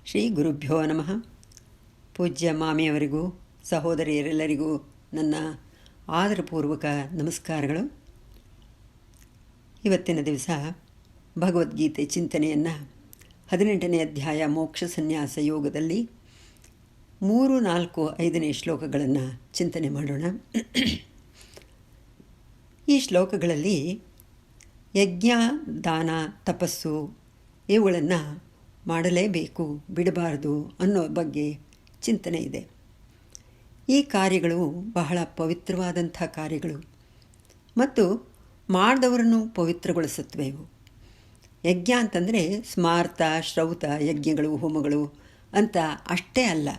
ಶ್ರೀ ಗುರುಭ್ಯೋ ನಮಃ. ಪೂಜ್ಯ ಮಾಮಿಯವರಿಗೂ ಸಹೋದರಿಯರೆಲ್ಲರಿಗೂ ನನ್ನ ಆದರಪೂರ್ವಕ ನಮಸ್ಕಾರಗಳು. ಇವತ್ತಿನ ದಿವಸ ಭಗವದ್ಗೀತೆ ಚಿಂತನೆಯನ್ನು 18ನೇ ಅಧ್ಯಾಯ ಮೋಕ್ಷ ಸನ್ಯಾಸ ಯೋಗದಲ್ಲಿ 3, 4, 5ನೇ ಶ್ಲೋಕಗಳನ್ನು ಚಿಂತನೆ ಮಾಡೋಣ. ಈ ಶ್ಲೋಕಗಳಲ್ಲಿ ಯಜ್ಞ, ದಾನ, ತಪಸ್ಸು ಇವುಗಳನ್ನು ಮಾಡಲೇಬೇಕು, ಬಿಡಬಾರದು ಅನ್ನೋ ಬಗ್ಗೆ ಚಿಂತನೆ ಇದೆ. ಈ ಕಾರ್ಯಗಳು ಬಹಳ ಪವಿತ್ರವಾದಂಥ ಕಾರ್ಯಗಳು ಮತ್ತು ಮಾಡಿದವರನ್ನು ಪವಿತ್ರಗೊಳಿಸುತ್ತವೆ. ಇವು ಯಜ್ಞ ಅಂತಂದರೆ ಸ್ಮಾರ್ತ, ಶ್ರೌತ ಯಜ್ಞಗಳು, ಹೋಮಗಳು ಅಂತ ಅಷ್ಟೇ ಅಲ್ಲ,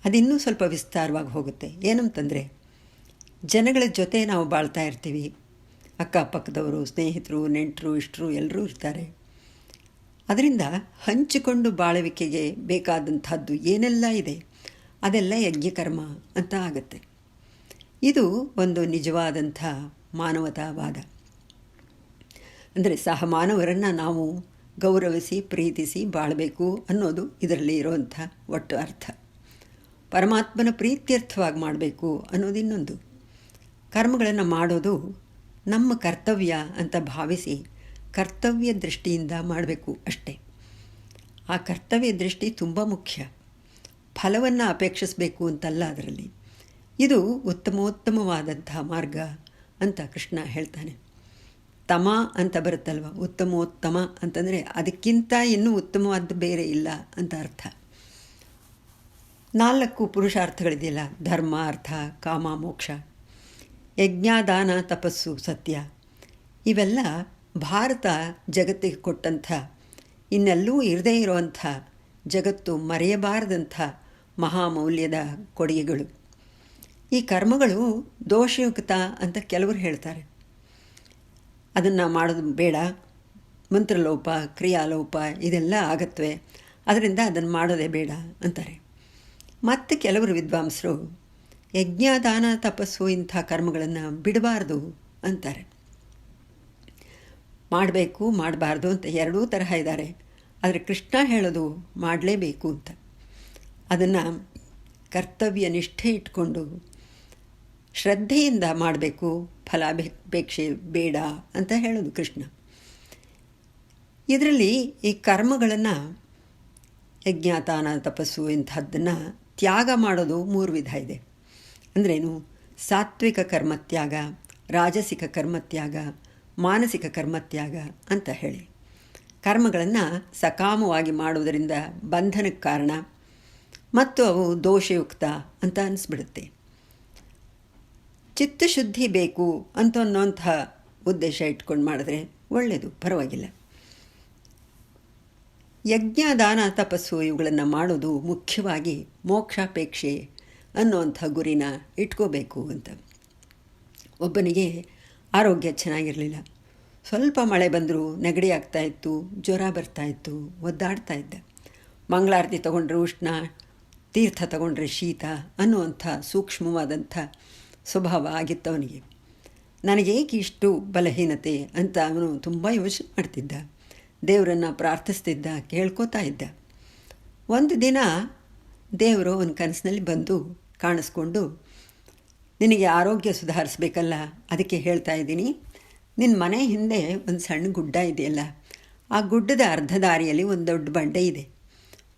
ಅದಿನ್ನೂ ಸ್ವಲ್ಪ ವಿಸ್ತಾರವಾಗಿ ಹೋಗುತ್ತೆ. ಏನಂತಂದರೆ ಜನಗಳ ಜೊತೆ ನಾವು ಬಾಳ್ತಾ ಇರ್ತೀವಿ. ಅಕ್ಕಪಕ್ಕದವರು, ಸ್ನೇಹಿತರು, ನೆಂಟರು, ಇಷ್ಟರು ಎಲ್ಲರೂ ಇರ್ತಾರೆ. ಅದರಿಂದ ಹಂಚಿಕೊಂಡು ಬಾಳುವಿಕೆಗೆ ಬೇಕಾದಂಥದ್ದು ಏನೆಲ್ಲ ಇದೆ ಅದೆಲ್ಲ ಯಜ್ಞಕರ್ಮ ಅಂತ ಆಗುತ್ತೆ. ಇದು ಒಂದು ನಿಜವಾದಂಥ ಮಾನವತಾವಾದ. ಅಂದರೆ ಸಹ ಮಾನವರನ್ನು ನಾವು ಗೌರವಿಸಿ ಪ್ರೀತಿಸಿ ಬಾಳಬೇಕು ಅನ್ನೋದು ಇದರಲ್ಲಿ ಇರುವಂಥ ಒಟ್ಟು ಅರ್ಥ. ಪರಮಾತ್ಮನ ಪ್ರೀತ್ಯರ್ಥವಾಗಿ ಮಾಡಬೇಕು ಅನ್ನೋದು ಇನ್ನೊಂದು. ಕರ್ಮಗಳನ್ನು ಮಾಡೋದು ನಮ್ಮ ಕರ್ತವ್ಯ ಅಂತ ಭಾವಿಸಿ ಕರ್ತವ್ಯ ದೃಷ್ಟಿಯಿಂದ ಮಾಡಬೇಕು ಅಷ್ಟೇ. ಆ ಕರ್ತವ್ಯ ದೃಷ್ಟಿ ತುಂಬ ಮುಖ್ಯ. ಫಲವನ್ನು ಅಪೇಕ್ಷಿಸಬೇಕು ಅಂತಲ್ಲ ಅದರಲ್ಲಿ. ಇದು ಉತ್ತಮೋತ್ತಮವಾದಂಥ ಮಾರ್ಗ ಅಂತ ಕೃಷ್ಣ ಹೇಳ್ತಾನೆ. ತಮ ಅಂತ ಬರುತ್ತಲ್ವ, ಉತ್ತಮೋತ್ತಮ ಅಂತಂದರೆ ಅದಕ್ಕಿಂತ ಇನ್ನೂ ಉತ್ತಮವಾದ್ದು ಬೇರೆ ಇಲ್ಲ ಅಂತ ಅರ್ಥ. 4 ಪುರುಷಾರ್ಥಗಳಿದೆಯಲ್ಲ, ಧರ್ಮ, ಅರ್ಥ, ಕಾಮ, ಮೋಕ್ಷ. ಯಜ್ಞ, ದಾನ, ತಪಸ್ಸು, ಸತ್ಯ ಇವೆಲ್ಲ ಭಾರತ ಜಗತ್ತಿಗೆ ಕೊಟ್ಟಂಥ, ಇನ್ನೆಲ್ಲೂ ಇರದೇ ಇರುವಂಥ, ಜಗತ್ತು ಮರೆಯಬಾರದಂಥ ಮಹಾಮೌಲ್ಯದ ಕೊಡುಗೆಗಳು. ಈ ಕರ್ಮಗಳು ದೋಷಯುಕ್ತ ಅಂತ ಕೆಲವರು ಹೇಳ್ತಾರೆ. ಅದನ್ನು ಮಾಡೋದು ಬೇಡ, ಮಂತ್ರಲೋಪ, ಕ್ರಿಯಾಲೋಪ ಇದೆಲ್ಲ ಆಗತ್ವೆ, ಅದರಿಂದ ಅದನ್ನು ಮಾಡೋದೇ ಬೇಡ ಅಂತಾರೆ. ಮತ್ತು ಕೆಲವರು ವಿದ್ವಾಂಸರು ಯಜ್ಞ, ದಾನ, ತಪಸ್ಸು ಇಂಥ ಕರ್ಮಗಳನ್ನು ಬಿಡಬಾರ್ದು ಅಂತಾರೆ. ಮಾಡಬೇಕು, ಮಾಡಬಾರ್ದು ಅಂತ ಎರಡೂ ತರಹ ಇದ್ದಾರೆ. ಆದರೆ ಕೃಷ್ಣ ಹೇಳೋದು ಮಾಡಲೇಬೇಕು ಅಂತ. ಅದನ್ನು ಕರ್ತವ್ಯ ನಿಷ್ಠೆ ಇಟ್ಕೊಂಡು ಶ್ರದ್ಧೆಯಿಂದ ಮಾಡಬೇಕು, ಫಲಾಪೇಕ್ಷೆ ಬೇಡ ಅಂತ ಹೇಳೋದು ಕೃಷ್ಣ. ಇದರಲ್ಲಿ ಈ ಕರ್ಮಗಳನ್ನು ಯಜ್ಞ, ದಾನ, ತಪಸ್ಸು ಇಂಥದ್ದನ್ನು ತ್ಯಾಗ ಮಾಡೋದು 3 ವಿಧ ಇದೆ. ಅಂದ್ರೇನು? ಸಾತ್ವಿಕ ಕರ್ಮತ್ಯಾಗ, ರಾಜಸಿಕ ಕರ್ಮತ್ಯಾಗ, ಮಾನಸಿಕ ಕರ್ಮತ್ಯಾಗ ಅಂತ ಹೇಳಿ. ಕರ್ಮಗಳನ್ನು ಸಕಾಮವಾಗಿ ಮಾಡುವುದರಿಂದ ಬಂಧನಕ್ಕೆ ಕಾರಣ ಮತ್ತು ಅವು ದೋಷಯುಕ್ತ ಅಂತ ಅನಿಸ್ಬಿಡುತ್ತೆ. ಚಿತ್ತಶುದ್ಧಿ ಬೇಕು ಅಂತ ಅನ್ನೋಂಥ ಉದ್ದೇಶ ಇಟ್ಕೊಂಡು ಮಾಡಿದ್ರೆ ಒಳ್ಳೆಯದು, ಪರವಾಗಿಲ್ಲ. ಯಜ್ಞ, ದಾನ, ತಪಸ್ಸು ಇವುಗಳನ್ನು ಮಾಡೋದು ಮುಖ್ಯವಾಗಿ ಮೋಕ್ಷಾಪೇಕ್ಷೆ ಅನ್ನೋವಂಥ ಗುರಿನ ಇಟ್ಕೋಬೇಕು ಅಂತ. ಒಬ್ಬನಿಗೆ ಆರೋಗ್ಯ ಚೆನ್ನಾಗಿರಲಿಲ್ಲ. ಸ್ವಲ್ಪ ಮಳೆ ಬಂದರೂ ನೆಗಡಿ ಆಗ್ತಾಯಿತ್ತು, ಜ್ವರ ಬರ್ತಾಯಿತ್ತು, ಒದ್ದಾಡ್ತಾ ಇದ್ದ. ಮಂಗಳಾರತಿ ತಗೊಂಡ್ರೆ ಉಷ್ಣ, ತೀರ್ಥ ತಗೊಂಡ್ರೆ ಶೀತ ಅನ್ನುವಂಥ ಸೂಕ್ಷ್ಮವಾದಂಥ ಸ್ವಭಾವ ಆಗಿತ್ತು ಅವನಿಗೆ. ನನಗೇಕೆ ಇಷ್ಟು ಬಲಹೀನತೆ ಅಂತ ಅವನು ತುಂಬ ಯೋಚನೆ ಮಾಡ್ತಿದ್ದ. ದೇವರನ್ನು ಪ್ರಾರ್ಥಿಸ್ತಿದ್ದ, ಕೇಳ್ಕೋತಾ ಇದ್ದ. ಒಂದು ದಿನ ದೇವರು ಅವನ ಕನಸಿನಲ್ಲಿ ಬಂದು ಕಾಣಿಸ್ಕೊಂಡು, ನಿನಗೆ ಆರೋಗ್ಯ ಸುಧಾರಿಸ್ಬೇಕಲ್ಲ, ಅದಕ್ಕೆ ಹೇಳ್ತಾ ಇದ್ದೀನಿ, ನಿನ್ನ ಮನೆ ಹಿಂದೆ ಒಂದು ಸಣ್ಣ ಗುಡ್ಡ ಇದೆಯಲ್ಲ, ಆ ಗುಡ್ಡದ ಅರ್ಧ ದಾರಿಯಲ್ಲಿ ಒಂದು ದೊಡ್ಡ ಬಂಡೆ ಇದೆ.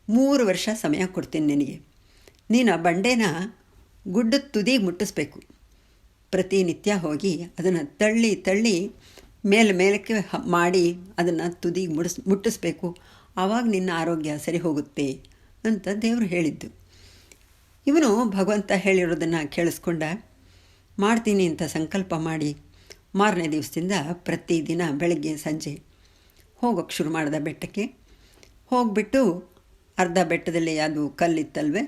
3 ವರ್ಷ ಸಮಯ ಕೊಡ್ತೀನಿ ನಿನಗೆ. ನೀನು ಆ ಬಂಡೆನ ಗುಡ್ಡದ ತುದಿಗೆ ಮುಟ್ಟಿಸ್ಬೇಕು. ಪ್ರತಿನಿತ್ಯ ಹೋಗಿ ಅದನ್ನು ತಳ್ಳಿ ತಳ್ಳಿ ಮೇಲಕ್ಕೆ ಮಾಡಿ ಅದನ್ನು ತುದಿಗೆ ಮುಟ್ಟಿಸ್ಬೇಕು. ಆವಾಗ ನಿನ್ನ ಆರೋಗ್ಯ ಸರಿ ಹೋಗುತ್ತೆ ಅಂತ ದೇವರು ಹೇಳಿದ್ದು. ಇವನು ಭಗವಂತ ಹೇಳಿರೋದನ್ನು ಕೇಳಿಸ್ಕೊಂಡ. ಮಾಡ್ತೀನಿ ಅಂತ ಸಂಕಲ್ಪ ಮಾಡಿ ಮಾರನೇ ದಿವಸದಿಂದ ಪ್ರತಿದಿನ ಬೆಳಗ್ಗೆ ಸಂಜೆ ಹೋಗೋಕ್ಕೆ ಶುರು ಮಾಡಿದ ಬೆಟ್ಟಕ್ಕೆ. ಹೋಗಿಬಿಟ್ಟು ಅರ್ಧ ಬೆಟ್ಟದಲ್ಲಿ ಅದು ಕಲ್ಲಿತ್ತಲ್ವೇ,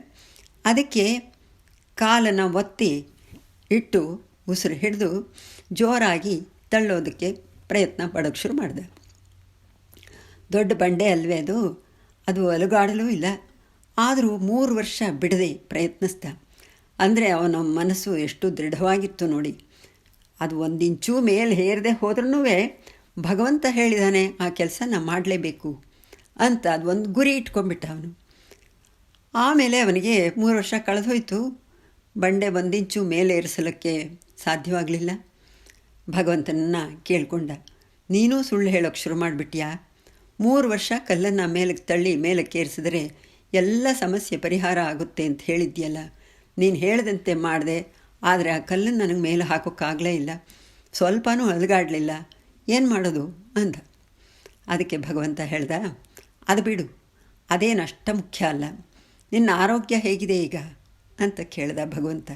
ಅದಕ್ಕೆ ಕಾಲನ್ನು ಒತ್ತಿ ಇಟ್ಟು ಉಸಿರು ಹಿಡಿದು ಜೋರಾಗಿ ತಳ್ಳೋದಕ್ಕೆ ಪ್ರಯತ್ನ ಪಡೋಕ್ಕೆ ಶುರು ಮಾಡಿದೆ. ದೊಡ್ಡ ಬಂಡೆ ಅಲ್ವೇ ಅದು ಅಲುಗಾಡಲೂ ಇಲ್ಲ. ಆದರೂ 3 ವರ್ಷ ಬಿಡದೆ ಪ್ರಯತ್ನಿಸ್ದ. ಅಂದರೆ ಅವನ ಮನಸ್ಸು ಎಷ್ಟು ದೃಢವಾಗಿತ್ತು ನೋಡಿ. ಅದು 1 ಇಂಚು ಮೇಲೆ ಹೇರದೆ ಹೋದ್ರೂ ಭಗವಂತ ಹೇಳಿದಾನೆ ಆ ಕೆಲಸ ಮಾಡಲೇಬೇಕು ಅಂತ ಅದು ಒಂದು ಗುರಿ ಇಟ್ಕೊಂಡ್ಬಿಟ್ಟ ಅವನು. ಆಮೇಲೆ ಅವನಿಗೆ 3 ವರ್ಷ ಕಳೆದೋಯ್ತು. ಬಂಡೆ ಒಂದಿಂಚು ಮೇಲೆ ಏರಿಸಲಿಕ್ಕೆ ಸಾಧ್ಯವಾಗಲಿಲ್ಲ. ಭಗವಂತನನ್ನು ಕೇಳಿಕೊಂಡ, ನೀನೂ ಸುಳ್ಳು ಹೇಳೋಕ್ಕೆ ಶುರು ಮಾಡಿಬಿಟ್ಯಾ? 3 ವರ್ಷ ಕಲ್ಲನ್ನು ಮೇಲಕ್ಕೆ ತಳ್ಳಿ ಮೇಲಕ್ಕೆ ಏರಿಸಿದರೆ ಎಲ್ಲ ಸಮಸ್ಯೆ ಪರಿಹಾರ ಆಗುತ್ತೆ ಅಂತ ಹೇಳಿದ್ಯಲ್ಲ. ನೀನು ಹೇಳಿದಂತೆ ಮಾಡಿದೆ, ಆದರೆ ಆ ಕಲ್ಲನ್ನು ನನಗೆ ಮೇಲೆ ಹಾಕೋಕ್ಕಾಗಲೇ ಇಲ್ಲ, ಸ್ವಲ್ಪನೂ ಅಲುಗಾಡಲಿಲ್ಲ, ಏನು ಮಾಡೋದು ಅಂದ. ಅದಕ್ಕೆ ಭಗವಂತ ಹೇಳ್ದ, ಅದು ಬಿಡು, ಅದೇನು ಅಷ್ಟ ಮುಖ್ಯ ಅಲ್ಲ, ನಿನ್ನ ಆರೋಗ್ಯ ಹೇಗಿದೆ ಈಗ ಅಂತ ಕೇಳ್ದ ಭಗವಂತ.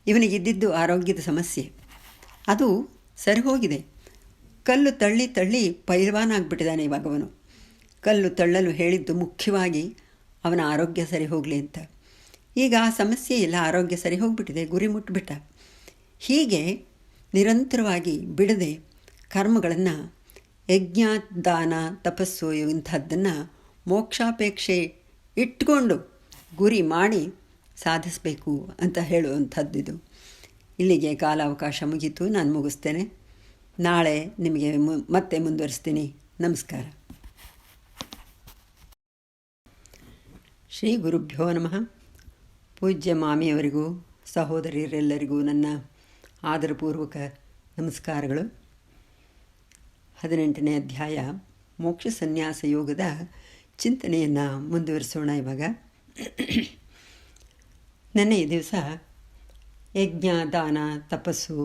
ಇವನಿಗಿದ್ದಿದ್ದು ಆರೋಗ್ಯದ ಸಮಸ್ಯೆ, ಅದು ಸರಿ ಹೋಗಿದೆ. ಕಲ್ಲು ತಳ್ಳಿ ತಳ್ಳಿ ಪೈಲ್ವಾನ್ ಆಗಿಬಿಟ್ಟಿದ್ದಾನೆ ಇವಾಗ ಅವನು. ಕಲ್ಲು ತಳ್ಳಲು ಹೇಳಿದ್ದು ಮುಖ್ಯವಾಗಿ ಅವನ ಆರೋಗ್ಯ ಸರಿ ಹೋಗಲಿ ಅಂತ. ಈಗ ಆ ಸಮಸ್ಯೆ ಇಲ್ಲ, ಆರೋಗ್ಯ ಸರಿ ಹೋಗಿಬಿಟ್ಟಿದೆ, ಗುರಿ ಮುಟ್ಟಿಬಿಟ್ಟ. ಹೀಗೆ ನಿರಂತರವಾಗಿ ಬಿಡದೆ ಕರ್ಮಗಳನ್ನು, ಯಜ್ಞ, ದಾನ, ತಪಸ್ಸು ಇಂಥದ್ದನ್ನು ಮೋಕ್ಷಾಪೇಕ್ಷೆ ಇಟ್ಕೊಂಡು ಗುರಿ ಮಾಡಿ ಸಾಧಿಸಬೇಕು ಅಂತ ಹೇಳುವಂಥದ್ದಿದು. ಇಲ್ಲಿಗೆ ಕಾಲಾವಕಾಶ ಮುಗೀತು, ನಾನು ಮುಗಿಸ್ತೇನೆ. ನಾಳೆ ನಿಮಗೆ ಮತ್ತೆ ಮುಂದುವರಿಸ್ತೀನಿ. ನಮಸ್ಕಾರ. ಶ್ರೀ ಗುರುಭ್ಯೋ ನಮಃ. ಪೂಜ್ಯ ಮಾಮಿಯವರಿಗೂ ಸಹೋದರಿಯರೆಲ್ಲರಿಗೂ ನನ್ನ ಆದರಪೂರ್ವಕ ನಮಸ್ಕಾರಗಳು. 18ನೇ ಅಧ್ಯಾಯ ಮೋಕ್ಷ ಸನ್ಯಾಸ ಯೋಗದ ಚಿಂತನೆಯನ್ನು ಮುಂದುವರಿಸೋಣ. ಇವಾಗ ನೆನ್ನೆಯ ದಿವಸ ಯಜ್ಞ, ದಾನ, ತಪಸ್ಸು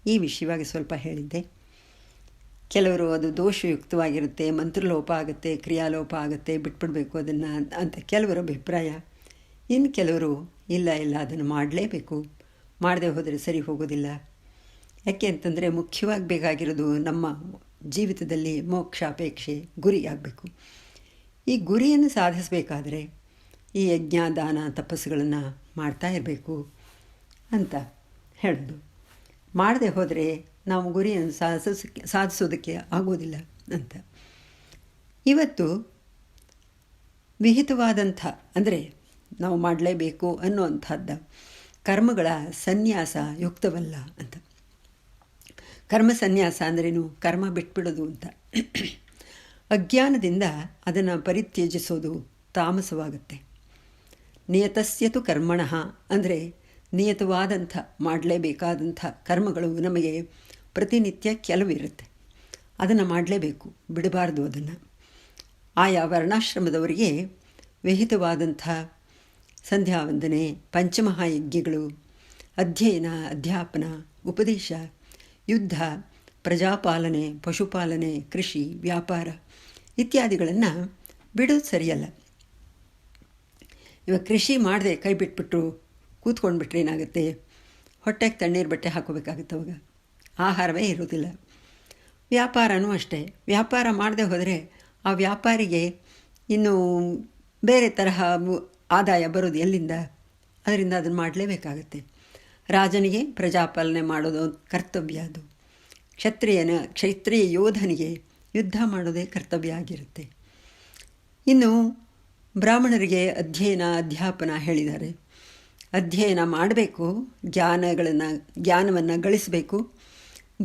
ಈ ವಿಷಯವಾಗಿ ಸ್ವಲ್ಪ ಹೇಳಿದ್ದೆ. ಕೆಲವರು ಅದು ದೋಷಯುಕ್ತವಾಗಿರುತ್ತೆ, ಮಂತ್ರಲೋಪ ಆಗುತ್ತೆ, ಕ್ರಿಯಾಲೋಪ ಆಗುತ್ತೆ, ಬಿಟ್ಬಿಡಬೇಕು ಅದನ್ನು ಅಂತ ಕೆಲವರ ಅಭಿಪ್ರಾಯ. ಇನ್ನು ಕೆಲವರು ಇಲ್ಲ ಅದನ್ನು ಮಾಡಲೇಬೇಕು, ಮಾಡದೆ ಹೋದರೆ ಸರಿ ಹೋಗೋದಿಲ್ಲ. ಯಾಕೆ ಅಂತಂದರೆ ಮುಖ್ಯವಾಗಿ ಬೇಕಾಗಿರೋದು ನಮ್ಮ ಜೀವಿತದಲ್ಲಿ ಮೋಕ್ಷಾಪೇಕ್ಷೆ, ಗುರಿ ಆಗಬೇಕು. ಈ ಗುರಿಯನ್ನು ಸಾಧಿಸಬೇಕಾದ್ರೆ ಈ ಯಜ್ಞ, ದಾನ, ತಪಸ್ಸುಗಳನ್ನು ಮಾಡ್ತಾ ಇರಬೇಕು ಅಂತ ಹೇಳೋದು. ಮಾಡದೆ ಹೋದರೆ ನಾವು ಗುರಿಯನ್ನು ಸಾಧಿಸೋದಕ್ಕೆ ಆಗೋದಿಲ್ಲ ಅಂತ. ಇವತ್ತು ವಿಹಿತವಾದಂಥ, ಅಂದರೆ ನಾವು ಮಾಡಲೇಬೇಕು ಅನ್ನುವಂಥದ್ದು ಕರ್ಮಗಳ ಸನ್ಯಾಸ ಯುಕ್ತವಲ್ಲ ಅಂತ. ಕರ್ಮ ಸನ್ಯಾಸ ಅಂದ್ರೇನು? ಕರ್ಮ ಬಿಟ್ಬಿಡೋದು ಅಂತ. ಅಜ್ಞಾನದಿಂದ ಅದನ್ನು ಪರಿತ್ಯಜಿಸೋದು ತಾಮಸವಾಗುತ್ತೆ. ನಿಯತಸ್ಯತು ಕರ್ಮಣಃ ಅಂದರೆ ನಿಯತವಾದಂಥ, ಮಾಡಲೇಬೇಕಾದಂಥ ಕರ್ಮಗಳು ನಮಗೆ ಪ್ರತಿನಿತ್ಯ ಕೆಲವಿರುತ್ತೆ, ಅದನ್ನು ಮಾಡಲೇಬೇಕು, ಬಿಡಬಾರ್ದು. ಅದನ್ನು ಆಯಾ ವರ್ಣಾಶ್ರಮದವರಿಗೆ ವಿಹಿತವಾದಂಥ ಸಂಧ್ಯಾವಂದನೆ, ಪಂಚಮಹಾಯಜ್ಞಗಳು, ಅಧ್ಯಯನ, ಅಧ್ಯಾಪನ, ಉಪದೇಶ, ಯುದ್ಧ, ಪ್ರಜಾಪಾಲನೆ, ಪಶುಪಾಲನೆ, ಕೃಷಿ, ವ್ಯಾಪಾರ ಇತ್ಯಾದಿಗಳನ್ನು ಬಿಡೋದು ಸರಿಯಲ್ಲ. ಇವಾಗ ಕೃಷಿ ಮಾಡದೆ ಕೈ ಬಿಟ್ಬಿಟ್ರು ಕೂತ್ಕೊಂಡ್ಬಿಟ್ರೆ ಏನಾಗುತ್ತೆ? ಹೊಟ್ಟೆಗೆ ತಣ್ಣೀರು ಬಟ್ಟೆ ಹಾಕೋಬೇಕಾಗುತ್ತೆ, ಅವಾಗ ಆಹಾರವೇ ಇರೋದಿಲ್ಲ. ವ್ಯಾಪಾರನೂ ಅಷ್ಟೇ, ವ್ಯಾಪಾರ ಮಾಡದೆ ಹೋದರೆ ಆ ವ್ಯಾಪಾರಿಗೆ ಇನ್ನು ಬೇರೆ ತರಹ ಆದಾಯ ಬರೋದು ಎಲ್ಲಿಂದ? ಅದರಿಂದ ಅದನ್ನು ಮಾಡಲೇಬೇಕಾಗತ್ತೆ. ರಾಜನಿಗೆ ಪ್ರಜಾಪಾಲನೆ ಮಾಡೋದು ಕರ್ತವ್ಯ, ಅದು ಕ್ಷತ್ರಿಯ ಯೋಧನಿಗೆ ಯುದ್ಧ ಮಾಡೋದೇ ಕರ್ತವ್ಯ ಆಗಿರುತ್ತೆ. ಇನ್ನು ಬ್ರಾಹ್ಮಣರಿಗೆ ಅಧ್ಯಯನ, ಅಧ್ಯಾಪನ ಹೇಳಿದ್ದಾರೆ. ಅಧ್ಯಯನ ಮಾಡಬೇಕು, ಜ್ಞಾನವನ್ನು ಗಳಿಸಬೇಕು,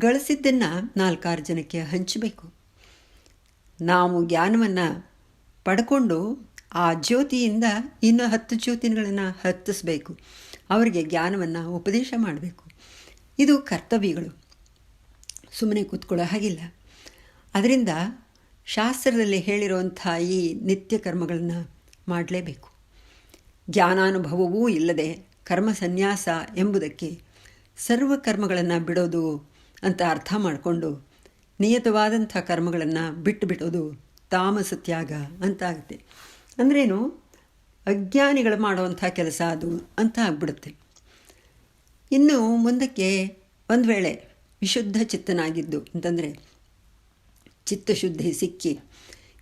ಗಳಿಸಿದ್ದನ್ನು 4-6 ಜನಕ್ಕೆ ಹಂಚಬೇಕು. ನಾವು ಜ್ಞಾನವನ್ನು ಪಡ್ಕೊಂಡು ಆ ಜ್ಯೋತಿಯಿಂದ ಇನ್ನೂ 10 ಜ್ಯೋತಿಗಳನ್ನು ಹತ್ತಿಸಬೇಕು, ಅವರಿಗೆ ಜ್ಞಾನವನ್ನು ಉಪದೇಶ ಮಾಡಬೇಕು. ಇದು ಕರ್ತವ್ಯಗಳು, ಸುಮ್ಮನೆ ಕೂತ್ಕೊಳ್ಳೋ ಹಾಗಿಲ್ಲ. ಅದರಿಂದ ಶಾಸ್ತ್ರದಲ್ಲಿ ಹೇಳಿರುವಂಥ ಈ ನಿತ್ಯ ಕರ್ಮಗಳನ್ನು ಮಾಡಲೇಬೇಕು. ಜ್ಞಾನಾನುಭವವೂ ಇಲ್ಲದೆ ಕರ್ಮ ಸನ್ಯಾಸ ಎಂಬುದಕ್ಕೆ ಸರ್ವ ಕರ್ಮಗಳನ್ನು ಬಿಡೋದು ಅಂತ ಅರ್ಥ ಮಾಡಿಕೊಂಡು ನಿಯತವಾದಂಥ ಕರ್ಮಗಳನ್ನು ಬಿಟ್ಟುಬಿಡೋದು ತಾಮಸ ತ್ಯಾಗ ಅಂತ ಆಗುತ್ತೆ. ಅಂದ್ರೇನು? ಅಜ್ಞಾನಿಗಳು ಮಾಡುವಂಥ ಕೆಲಸ ಅದು ಅಂತ ಆಗ್ಬಿಡುತ್ತೆ. ಇನ್ನು ಮುಂದಕ್ಕೆ ಒಂದು ವೇಳೆ ವಿಶುದ್ಧ ಚಿತ್ತನಾಗಿದ್ದು ಅಂತಂದರೆ, ಚಿತ್ತಶುದ್ಧಿ ಸಿಕ್ಕಿ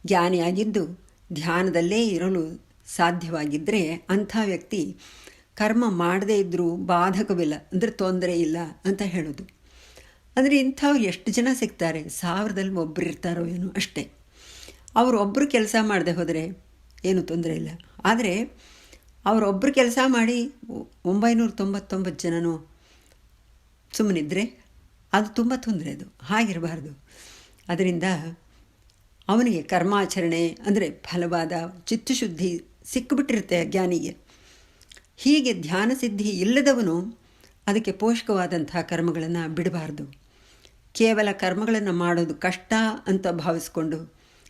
ಜ್ಞಾನಿಯಾಗಿದ್ದು ಧ್ಯಾನದಲ್ಲೇ ಇರಲು ಸಾಧ್ಯವಾಗಿದ್ದರೆ ಅಂಥ ವ್ಯಕ್ತಿ ಕರ್ಮ ಮಾಡದೇ ಇದ್ದರೂ ಬಾಧಕವಿಲ್ಲ, ಅಂದರೆ ತೊಂದರೆ ಇಲ್ಲ ಅಂತ ಹೇಳೋದು. ಅಂದರೆ ಇಂಥವ್ರು ಎಷ್ಟು ಜನ ಸಿಗ್ತಾರೆ? 1000ದಲ್ಲಿ ಒಬ್ಬರು ಇರ್ತಾರೋ ಏನೋ ಅಷ್ಟೇ. ಅವರೊಬ್ಬರು ಕೆಲಸ ಮಾಡದೆ ಹೋದರೆ ಏನೂ ತೊಂದರೆ ಇಲ್ಲ. ಆದರೆ ಅವರೊಬ್ಬರು ಕೆಲಸ ಮಾಡಿ 999 ಜನನೂ ಸುಮ್ಮನಿದ್ರೆ ಅದು ತುಂಬ ತೊಂದರೆ. ಅದು ಹಾಗಿರಬಾರ್ದು. ಅದರಿಂದ ಅವನಿಗೆ ಕರ್ಮಾಚರಣೆ ಅಂದರೆ ಫಲವಾದ ಚಿತ್ತಶುದ್ಧಿ ಸಿಕ್ಕಿಬಿಟ್ಟಿರುತ್ತೆ ಜ್ಞಾನಿಗೆ. ಹೀಗೆ ಧ್ಯಾನ ಸಿದ್ಧಿ ಇಲ್ಲದವನು ಅದಕ್ಕೆ ಪೋಷಕವಾದಂಥ ಕರ್ಮಗಳನ್ನು ಬಿಡಬಾರ್ದು. ಕೇವಲ ಕರ್ಮಗಳನ್ನು ಮಾಡೋದು ಕಷ್ಟ ಅಂತ ಭಾವಿಸ್ಕೊಂಡು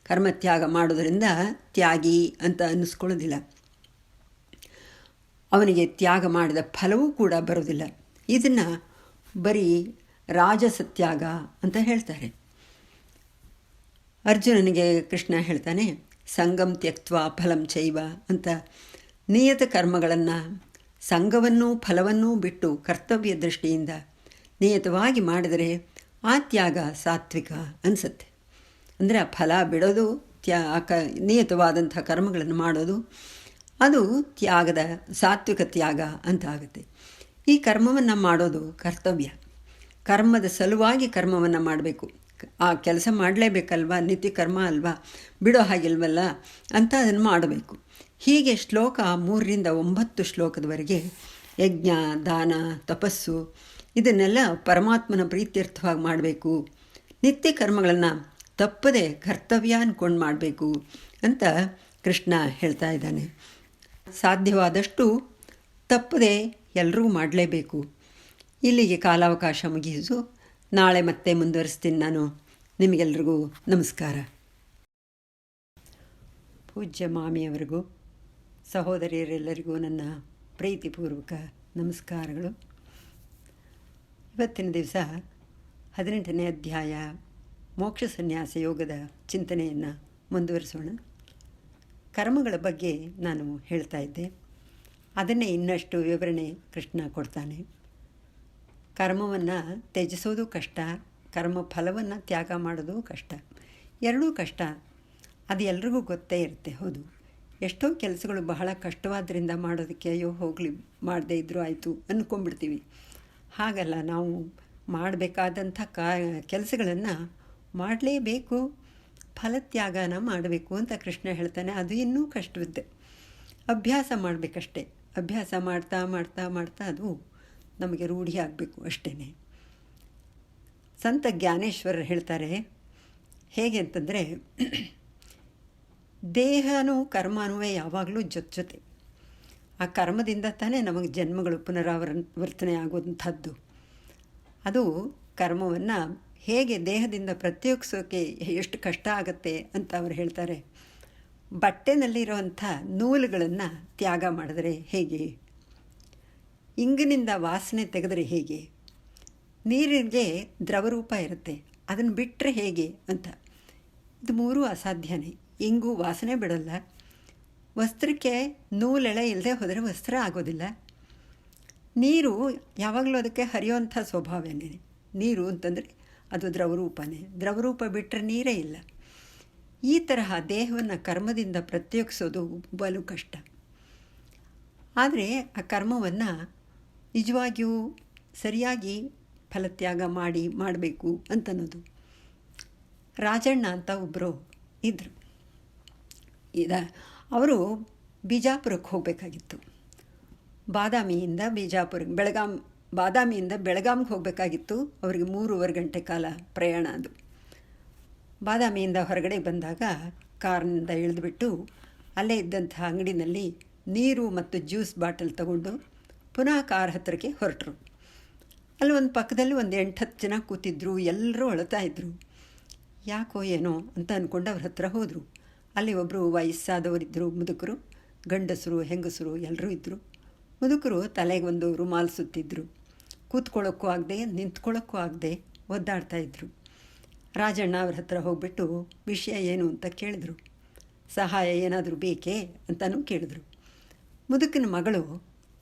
ಕರ್ಮತ್ಯಾಗ ಮಾಡೋದರಿಂದ ತ್ಯಾಗಿ ಅಂತ ಅನ್ನಿಸ್ಕೊಳ್ಳೋದಿಲ್ಲ. ಅವನಿಗೆ ತ್ಯಾಗ ಮಾಡಿದ ಫಲವೂ ಕೂಡ ಬರೋದಿಲ್ಲ. ಇದನ್ನು ಬರೀ ರಾಜಸತ್ಯಾಗ ಅಂತ ಹೇಳ್ತಾರೆ. ಅರ್ಜುನನಿಗೆ ಕೃಷ್ಣ ಹೇಳ್ತಾನೆ, ಸಂಗಂ ತ್ಯಕ್ತ್ವ ಫಲಂ ಚೈವ ಅಂತ. ನಿಯತ ಕರ್ಮಗಳನ್ನು, ಸಂಘವನ್ನೂ ಫಲವನ್ನೂ ಬಿಟ್ಟು ಕರ್ತವ್ಯ ದೃಷ್ಟಿಯಿಂದ ನಿಯತವಾಗಿ ಮಾಡಿದರೆ ಆ ತ್ಯಾಗ ಸಾತ್ವಿಕ ಅನಿಸುತ್ತೆ. ಅಂದರೆ ಆ ಫಲ ಬಿಡೋದು, ನಿಯತವಾದಂಥ ಕರ್ಮಗಳನ್ನು ಮಾಡೋದು, ಅದು ತ್ಯಾಗದ ಸಾತ್ವಿಕ ತ್ಯಾಗ ಅಂತ ಆಗುತ್ತೆ. ಈ ಕರ್ಮವನ್ನು ಮಾಡೋದು ಕರ್ತವ್ಯ. ಕರ್ಮದ ಸಲುವಾಗಿ ಕರ್ಮವನ್ನು ಮಾಡಬೇಕು. ಆ ಕೆಲಸ ಮಾಡಲೇಬೇಕಲ್ವ, ನಿತ್ಯ ಕರ್ಮ ಅಲ್ವಾ, ಬಿಡೋ ಹಾಗಿಲ್ವಲ್ಲ ಅಂತ ಅದನ್ನು ಮಾಡಬೇಕು. ಹೀಗೆ ಶ್ಲೋಕ 3ರಿಂದ 9 ಶ್ಲೋಕದವರೆಗೆ ಯಜ್ಞ, ದಾನ, ತಪಸ್ಸು ಇದನ್ನೆಲ್ಲ ಪರಮಾತ್ಮನ ಪ್ರೀತ್ಯರ್ಥವಾಗಿ ಮಾಡಬೇಕು. ನಿತ್ಯ ಕರ್ಮಗಳನ್ನು ತಪ್ಪದೆ ಕರ್ತವ್ಯ ಅಂದ್ಕೊಂಡು ಮಾಡಬೇಕು ಅಂತ ಕೃಷ್ಣ ಹೇಳ್ತಾ ಇದ್ದಾನೆ. ಸಾಧ್ಯವಾದಷ್ಟು ತಪ್ಪದೆ ಎಲ್ಲರೂ ಮಾಡಲೇಬೇಕು. ಇಲ್ಲಿಗೆ ಕಾಲಾವಕಾಶ ಮುಗಿಸು. ನಾಳೆ ಮತ್ತೆ ಮುಂದುವರಿಸ್ತೀನಿ ನಾನು. ನಿಮಗೆಲ್ರಿಗೂ ನಮಸ್ಕಾರ. ಪೂಜ್ಯ ಮಾಮಿಯವರಿಗೂ ಸಹೋದರಿಯರೆಲ್ಲರಿಗೂ ನನ್ನ ಪ್ರೀತಿಪೂರ್ವಕ ನಮಸ್ಕಾರಗಳು. ಇವತ್ತಿನ ದಿವಸ 18ನೇ ಅಧ್ಯಾಯ ಮೋಕ್ಷ ಸನ್ಯಾಸ ಯೋಗದ ಚಿಂತನೆಯನ್ನು ಮುಂದುವರಿಸೋಣ. ಕರ್ಮಗಳ ಬಗ್ಗೆ ನಾನು ಹೇಳ್ತಾ ಇದ್ದೆ. ಅದನ್ನೇ ಇನ್ನಷ್ಟು ವಿವರಣೆ ಕೃಷ್ಣ ಕೊಡ್ತಾನೆ. ಕರ್ಮವನ್ನು ತ್ಯಜಿಸೋದು ಕಷ್ಟ, ಕರ್ಮ ಫಲವನ್ನು ತ್ಯಾಗ ಮಾಡೋದು ಕಷ್ಟ. ಎರಡೂ ಕಷ್ಟ, ಅದು ಎಲ್ರಿಗೂ ಗೊತ್ತೇ ಇರುತ್ತೆ. ಹೌದು, ಎಷ್ಟೋ ಕೆಲಸಗಳು ಬಹಳ ಕಷ್ಟವಾದ್ದರಿಂದ ಮಾಡೋದಕ್ಕೆ ಅಯ್ಯೋ ಹೋಗಲಿ ಮಾಡದೇ ಇದ್ದರೂ ಆಯಿತು ಅಂದ್ಕೊಂಡ್ಬಿಡ್ತೀವಿ. ಹಾಗಲ್ಲ, ನಾವು ಮಾಡಬೇಕಾದಂಥ ಕೆಲಸಗಳನ್ನು ಮಾಡಲೇಬೇಕು, ಫಲತ್ಯಾಗನ ಮಾಡಬೇಕು ಅಂತ ಕೃಷ್ಣ ಹೇಳ್ತಾನೆ. ಅದು ಇನ್ನೂ ಕಷ್ಟವಿದ್ದೆ. ಅಭ್ಯಾಸ ಮಾಡಬೇಕಷ್ಟೆ. ಅಭ್ಯಾಸ ಮಾಡ್ತಾ ಮಾಡ್ತಾ ಮಾಡ್ತಾ ಅದು ನಮಗೆ ರೂಢಿ ಆಗಬೇಕು ಅಷ್ಟೇ. ಸಂತ ಜ್ಞಾನೇಶ್ವರರು ಹೇಳ್ತಾರೆ, ಹೇಗೆ ಅಂತಂದರೆ, ದೇಹನೂ ಕರ್ಮನೂ ಯಾವಾಗಲೂ ಜೊತೆ. ಆ ಕರ್ಮದಿಂದ ತಾನೇ ನಮಗೆ ಜನ್ಮಗಳು ಪುನರಾವರ್ತನೆ ಆಗುವಂಥದ್ದು. ಅದು ಕರ್ಮವನ್ನು ಹೇಗೆ ದೇಹದಿಂದ ಪ್ರತ್ಯೇಕಿಸೋಕೆ ಎಷ್ಟು ಕಷ್ಟ ಆಗುತ್ತೆ ಅಂತ ಅವರು ಹೇಳ್ತಾರೆ. ಬಟ್ಟೆನಲ್ಲಿರುವಂಥ ನೂಲುಗಳನ್ನು ತ್ಯಾಗ ಮಾಡಿದ್ರೆ ಹೇಗೆ, ಇಂಗಿನಿಂದ ವಾಸನೆ ತೆಗೆದರೆ ಹೇಗೆ, ನೀರಿಗೆ ದ್ರವರೂಪ ಇರುತ್ತೆ ಅದನ್ನು ಬಿಟ್ಟರೆ ಹೇಗೆ ಅಂತ. ಇದು ಮೂರೂ ಅಸಾಧ್ಯನೇ. ಇಂಗು ವಾಸನೆ ಬಿಡೋಲ್ಲ, ವಸ್ತ್ರಕ್ಕೆ ನೂಲೆಳೆ ಇಲ್ಲದೆ ಹೋದರೆ ವಸ್ತ್ರ ಆಗೋದಿಲ್ಲ. ನೀರು ಯಾವಾಗಲೂ ಅದಕ್ಕೆ ಹರಿಯುವಂಥ ಸ್ವಭಾವನೇ. ನೀರು ಅಂತಂದರೆ ಅದು ದ್ರವರೂಪನೇ. ದ್ರವರೂಪ ಬಿಟ್ಟರೆ ನೀರೇ ಇಲ್ಲ. ಈ ತರಹ ದೇಹವನ್ನು ಕರ್ಮದಿಂದ ಪ್ರತ್ಯೇಕಿಸೋದು ಬಲು ಕಷ್ಟ. ಆದರೆ ಆ ಕರ್ಮವನ್ನು ನಿಜವಾಗಿಯೂ ಸರಿಯಾಗಿ ಫಲತ್ಯಾಗ ಮಾಡಬೇಕು ಅಂತನ್ನೋದು. ರಾಜಣ್ಣ ಅಂತ ಒಬ್ಬರು ಇದ್ದರು. ಅವರು ಬಿಜಾಪುರಕ್ಕೆ ಹೋಗಬೇಕಾಗಿತ್ತು. ಬಾದಾಮಿಯಿಂದ ಬೆಳಗಾಂಗೆ ಹೋಗಬೇಕಾಗಿತ್ತು. ಅವರಿಗೆ 3.5 ಗಂಟೆ ಕಾಲ ಪ್ರಯಾಣ. ಅದು ಬಾದಾಮಿಯಿಂದ ಹೊರಗಡೆ ಬಂದಾಗ ಕಾರ್ನಿಂದ ಇಳಿದುಬಿಟ್ಟು ಅಲ್ಲೇ ಇದ್ದಂಥ ಅಂಗಡಿನಲ್ಲಿ ನೀರು ಮತ್ತು ಜ್ಯೂಸ್ ಬಾಟಲ್ ತಗೊಂಡು ಪುನಃ ಕಾರ್ ಹತ್ತಿರಕ್ಕೆ ಹೊರಟರು. ಅಲ್ಲಿ ಒಂದು ಪಕ್ಕದಲ್ಲಿ ಒಂದು 8-10 ಜನ ಕೂತಿದ್ರು. ಎಲ್ಲರೂ ಅಳ್ತಾ ಇದ್ದರು. ಯಾಕೋ ಏನೋ ಅಂತ ಅಂದ್ಕೊಂಡು ಅವ್ರ ಹತ್ರ ಹೋದರು. ಅಲ್ಲಿ ಒಬ್ಬರು ವಯಸ್ಸಾದವರಿದ್ದರು, ಮುದುಕರು, ಗಂಡಸರು, ಹೆಂಗಸರು ಎಲ್ಲರೂ ಇದ್ದರು. ಮುದುಕರು ತಲೆಗೆ ಒಂದು ರುಮಾಲು ಸುತ್ತಿದ್ರು. ಕೂತ್ಕೊಳ್ಳೋಕ್ಕೂ ಆಗದೆ ನಿಂತ್ಕೊಳ್ಳೋಕ್ಕೂ ಆಗದೆ ಒದ್ದಾಡ್ತಾಯಿದ್ರು. ರಾಜಣ್ಣ ಅವ್ರ ಹತ್ರ ಹೋಗ್ಬಿಟ್ಟು ವಿಷಯ ಏನು ಅಂತ ಕೇಳಿದ್ರು. ಸಹಾಯ ಏನಾದರೂ ಬೇಕೇ ಅಂತಲೂ ಕೇಳಿದ್ರು. ಮುದುಕನ ಮಗಳು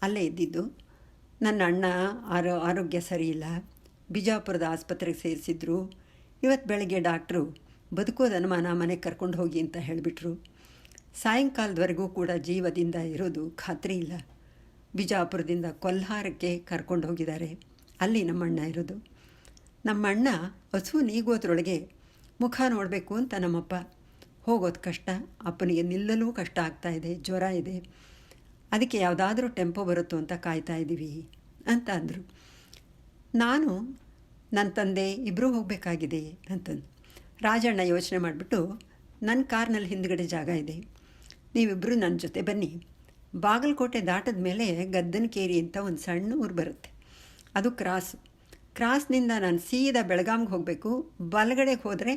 ಅಲ್ಲೇ ಇದ್ದಿದ್ದು. ನನ್ನ ಅಣ್ಣ ಆರೋಗ್ಯ ಸರಿಯಿಲ್ಲ, ಬಿಜಾಪುರದ ಆಸ್ಪತ್ರೆಗೆ ಸೇರಿಸಿದ್ರು. ಇವತ್ತು ಬೆಳಗ್ಗೆ ಡಾಕ್ಟ್ರು ಬದುಕೋದು ಅನುಮಾನ, ಮನೆಗೆ ಕರ್ಕೊಂಡು ಹೋಗಿ ಅಂತ ಹೇಳಿಬಿಟ್ರು. ಸಾಯಂಕಾಲದವರೆಗೂ ಕೂಡ ಜೀವದಿಂದ ಇರೋದು ಖಾತ್ರಿ ಇಲ್ಲ. ಬಿಜಾಪುರದಿಂದ ಕೊಲ್ಹಾರಕ್ಕೆ ಕರ್ಕೊಂಡು ಹೋಗಿದ್ದಾರೆ. ಅಲ್ಲಿ ನಮ್ಮಣ್ಣ ಇರೋದು. ನಮ್ಮಣ್ಣ ಹಸು ನೀಗೋದ್ರೊಳಗೆ ಮುಖ ನೋಡಬೇಕು ಅಂತ ನಮ್ಮಪ್ಪ. ಹೋಗೋದು ಕಷ್ಟ, ಅಪ್ಪನಿಗೆ ನಿಲ್ಲಲೂ ಕಷ್ಟ ಆಗ್ತಾಯಿದೆ, ಜ್ವರ ಇದೆ. ಅದಕ್ಕೆ ಯಾವುದಾದ್ರೂ ಟೆಂಪೋ ಬರುತ್ತೋ ಅಂತ ಕಾಯ್ತಾ ಇದ್ದೀವಿ ಅಂತ ಅಂದರು. ನಾನು ನನ್ನ ತಂದೆ ಇಬ್ಬರೂ ಹೋಗಬೇಕಾಗಿದೆ ಅಂತಂದು. ರಾಜಣ್ಣ ಯೋಚನೆ ಮಾಡಿಬಿಟ್ಟು, ನನ್ನ ಕಾರ್ನಲ್ಲಿ ಹಿಂದ್ಗಡೆ ಜಾಗ ಇದೆ, ನೀವಿಬ್ಬರು ನನ್ನ ಜೊತೆ ಬನ್ನಿ. ಬಾಗಲಕೋಟೆ ದಾಟದ ಮೇಲೆ ಗದ್ದನಕೇರಿ ಅಂತ ಒಂದು ಸಣ್ಣ ಊರು ಬರುತ್ತೆ, ಅದು ಕ್ರಾಸ್ನಿಂದ ನಾನು ಸೀದಾ ಬೆಳಗಾಂಗೆ ಹೋಗಬೇಕು. ಬಲಗಡೆಗೆ ಹೋದರೆ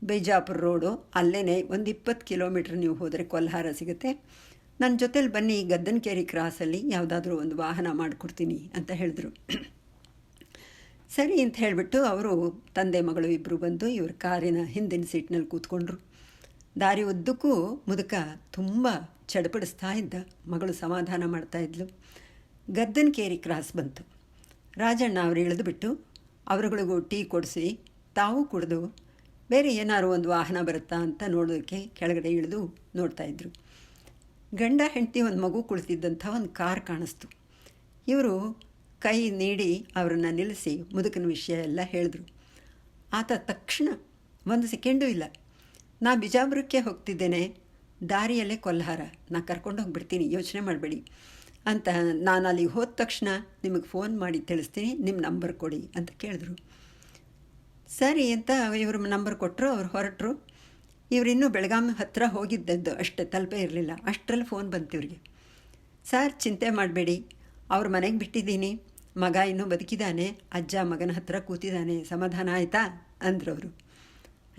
ಬಿಜಾಪುರ ರೋಡು, ಅಲ್ಲೇ ಒಂದು 20 ಕಿಲೋಮೀಟ್ರ್ ನೀವು ಹೋದರೆ ಕೊಲ್ಹಾರ ಸಿಗುತ್ತೆ. ನನ್ನ ಜೊತೇಲಿ ಬನ್ನಿ, ಗದ್ದನಕೇರಿ ಕ್ರಾಸಲ್ಲಿ ಯಾವುದಾದ್ರೂ ಒಂದು ವಾಹನ ಮಾಡಿಕೊಡ್ತೀನಿ ಅಂತ ಹೇಳಿದ್ರು. ಸರಿ ಅಂತ ಹೇಳಿಬಿಟ್ಟು ಅವರು ತಂದೆ ಮಗಳು ಇಬ್ಬರು ಬಂದು ಇವ್ರ ಕಾರಿನ ಹಿಂದಿನ ಸೀಟ್ನಲ್ಲಿ ಕೂತ್ಕೊಂಡ್ರು. ದಾರಿ ಉದ್ದಕ್ಕೂ ಮುದುಕ ತುಂಬ ಚಡಪಡಿಸ್ತಾ ಇದ್ದ, ಮಗಳು ಸಮಾಧಾನ ಮಾಡ್ತಾಯಿದ್ಲು. ಗದ್ದನಕೇರಿ ಕ್ರಾಸ್ ಬಂತು. ರಾಜಣ್ಣ ಅವರು ಇಳಿದುಬಿಟ್ಟು ಅವರುಗಳಿಗೂ ಟೀ ಕೊಡಿಸಿ ತಾವು ಕುಡಿದು ಬೇರೆ ಏನಾದ್ರು ಒಂದು ವಾಹನ ಬರುತ್ತಾ ಅಂತ ನೋಡೋದಕ್ಕೆ ಕೆಳಗಡೆ ಇಳಿದು ನೋಡ್ತಾಯಿದ್ರು. ಗಂಡ ಹೆಂಡತಿ ಒಂದು ಮಗು ಕುಳಿತಿದ್ದಂಥ ಒಂದು ಕಾರ್ ಕಾಣಿಸ್ತು. ಇವರು ಕೈ ನೀಡಿ ಅವರನ್ನು ನಿಲ್ಲಿಸಿ ಮುದುಕನ ವಿಷಯ ಎಲ್ಲ ಹೇಳಿದ್ರು. ಆತ ತಕ್ಷಣ ಒಂದು ಸೆಕೆಂಡೂ ಇಲ್ಲ, ನಾ ಬಿಜಾಪುರಕ್ಕೆ ಹೋಗ್ತಿದ್ದೇನೆ, ದಾರಿಯಲ್ಲೇ ಕೊಲ್ಹಾರ, ನಾ ಕರ್ಕೊಂಡು ಹೋಗಿಬಿಡ್ತೀನಿ, ಯೋಚನೆ ಮಾಡಬೇಡಿ ಅಂತ, ನಾನು ಅಲ್ಲಿಗೆ ಹೋದ ತಕ್ಷಣ ನಿಮಗೆ ಫೋನ್ ಮಾಡಿ ತಿಳಿಸ್ತೀನಿ, ನಿಮ್ಮ ನಂಬರ್ ಕೊಡಿ ಅಂತ ಕೇಳಿದ್ರು. ಸರಿ ಅಂತ ಇವರು ನಂಬರ್ ಕೊಟ್ಟರು. ಅವ್ರು ಹೊರಟರು. ಇವರಿನ್ನೂ ಬೆಳಗಾಂ ಹತ್ತಿರ ಹೋಗಿದ್ದದ್ದು, ಅಷ್ಟೇ ತಲುಪೇ ಇರಲಿಲ್ಲ. ಅಷ್ಟರಲ್ಲಿ ಫೋನ್ ಬಂತು ಇವ್ರಿಗೆ. ಸರ್, ಚಿಂತೆ ಮಾಡಬೇಡಿ, ಅವ್ರ ಮನೆಗೆ ಬಿಟ್ಟಿದ್ದೀನಿ, ಮಗ ಇನ್ನೂ ಬದುಕಿದ್ದಾನೆ, ಅಜ್ಜ ಮಗನ ಹತ್ತಿರ ಕೂತಿದ್ದಾನೆ, ಸಮಾಧಾನ ಆಯಿತಾ ಅಂದರು ಅವರು.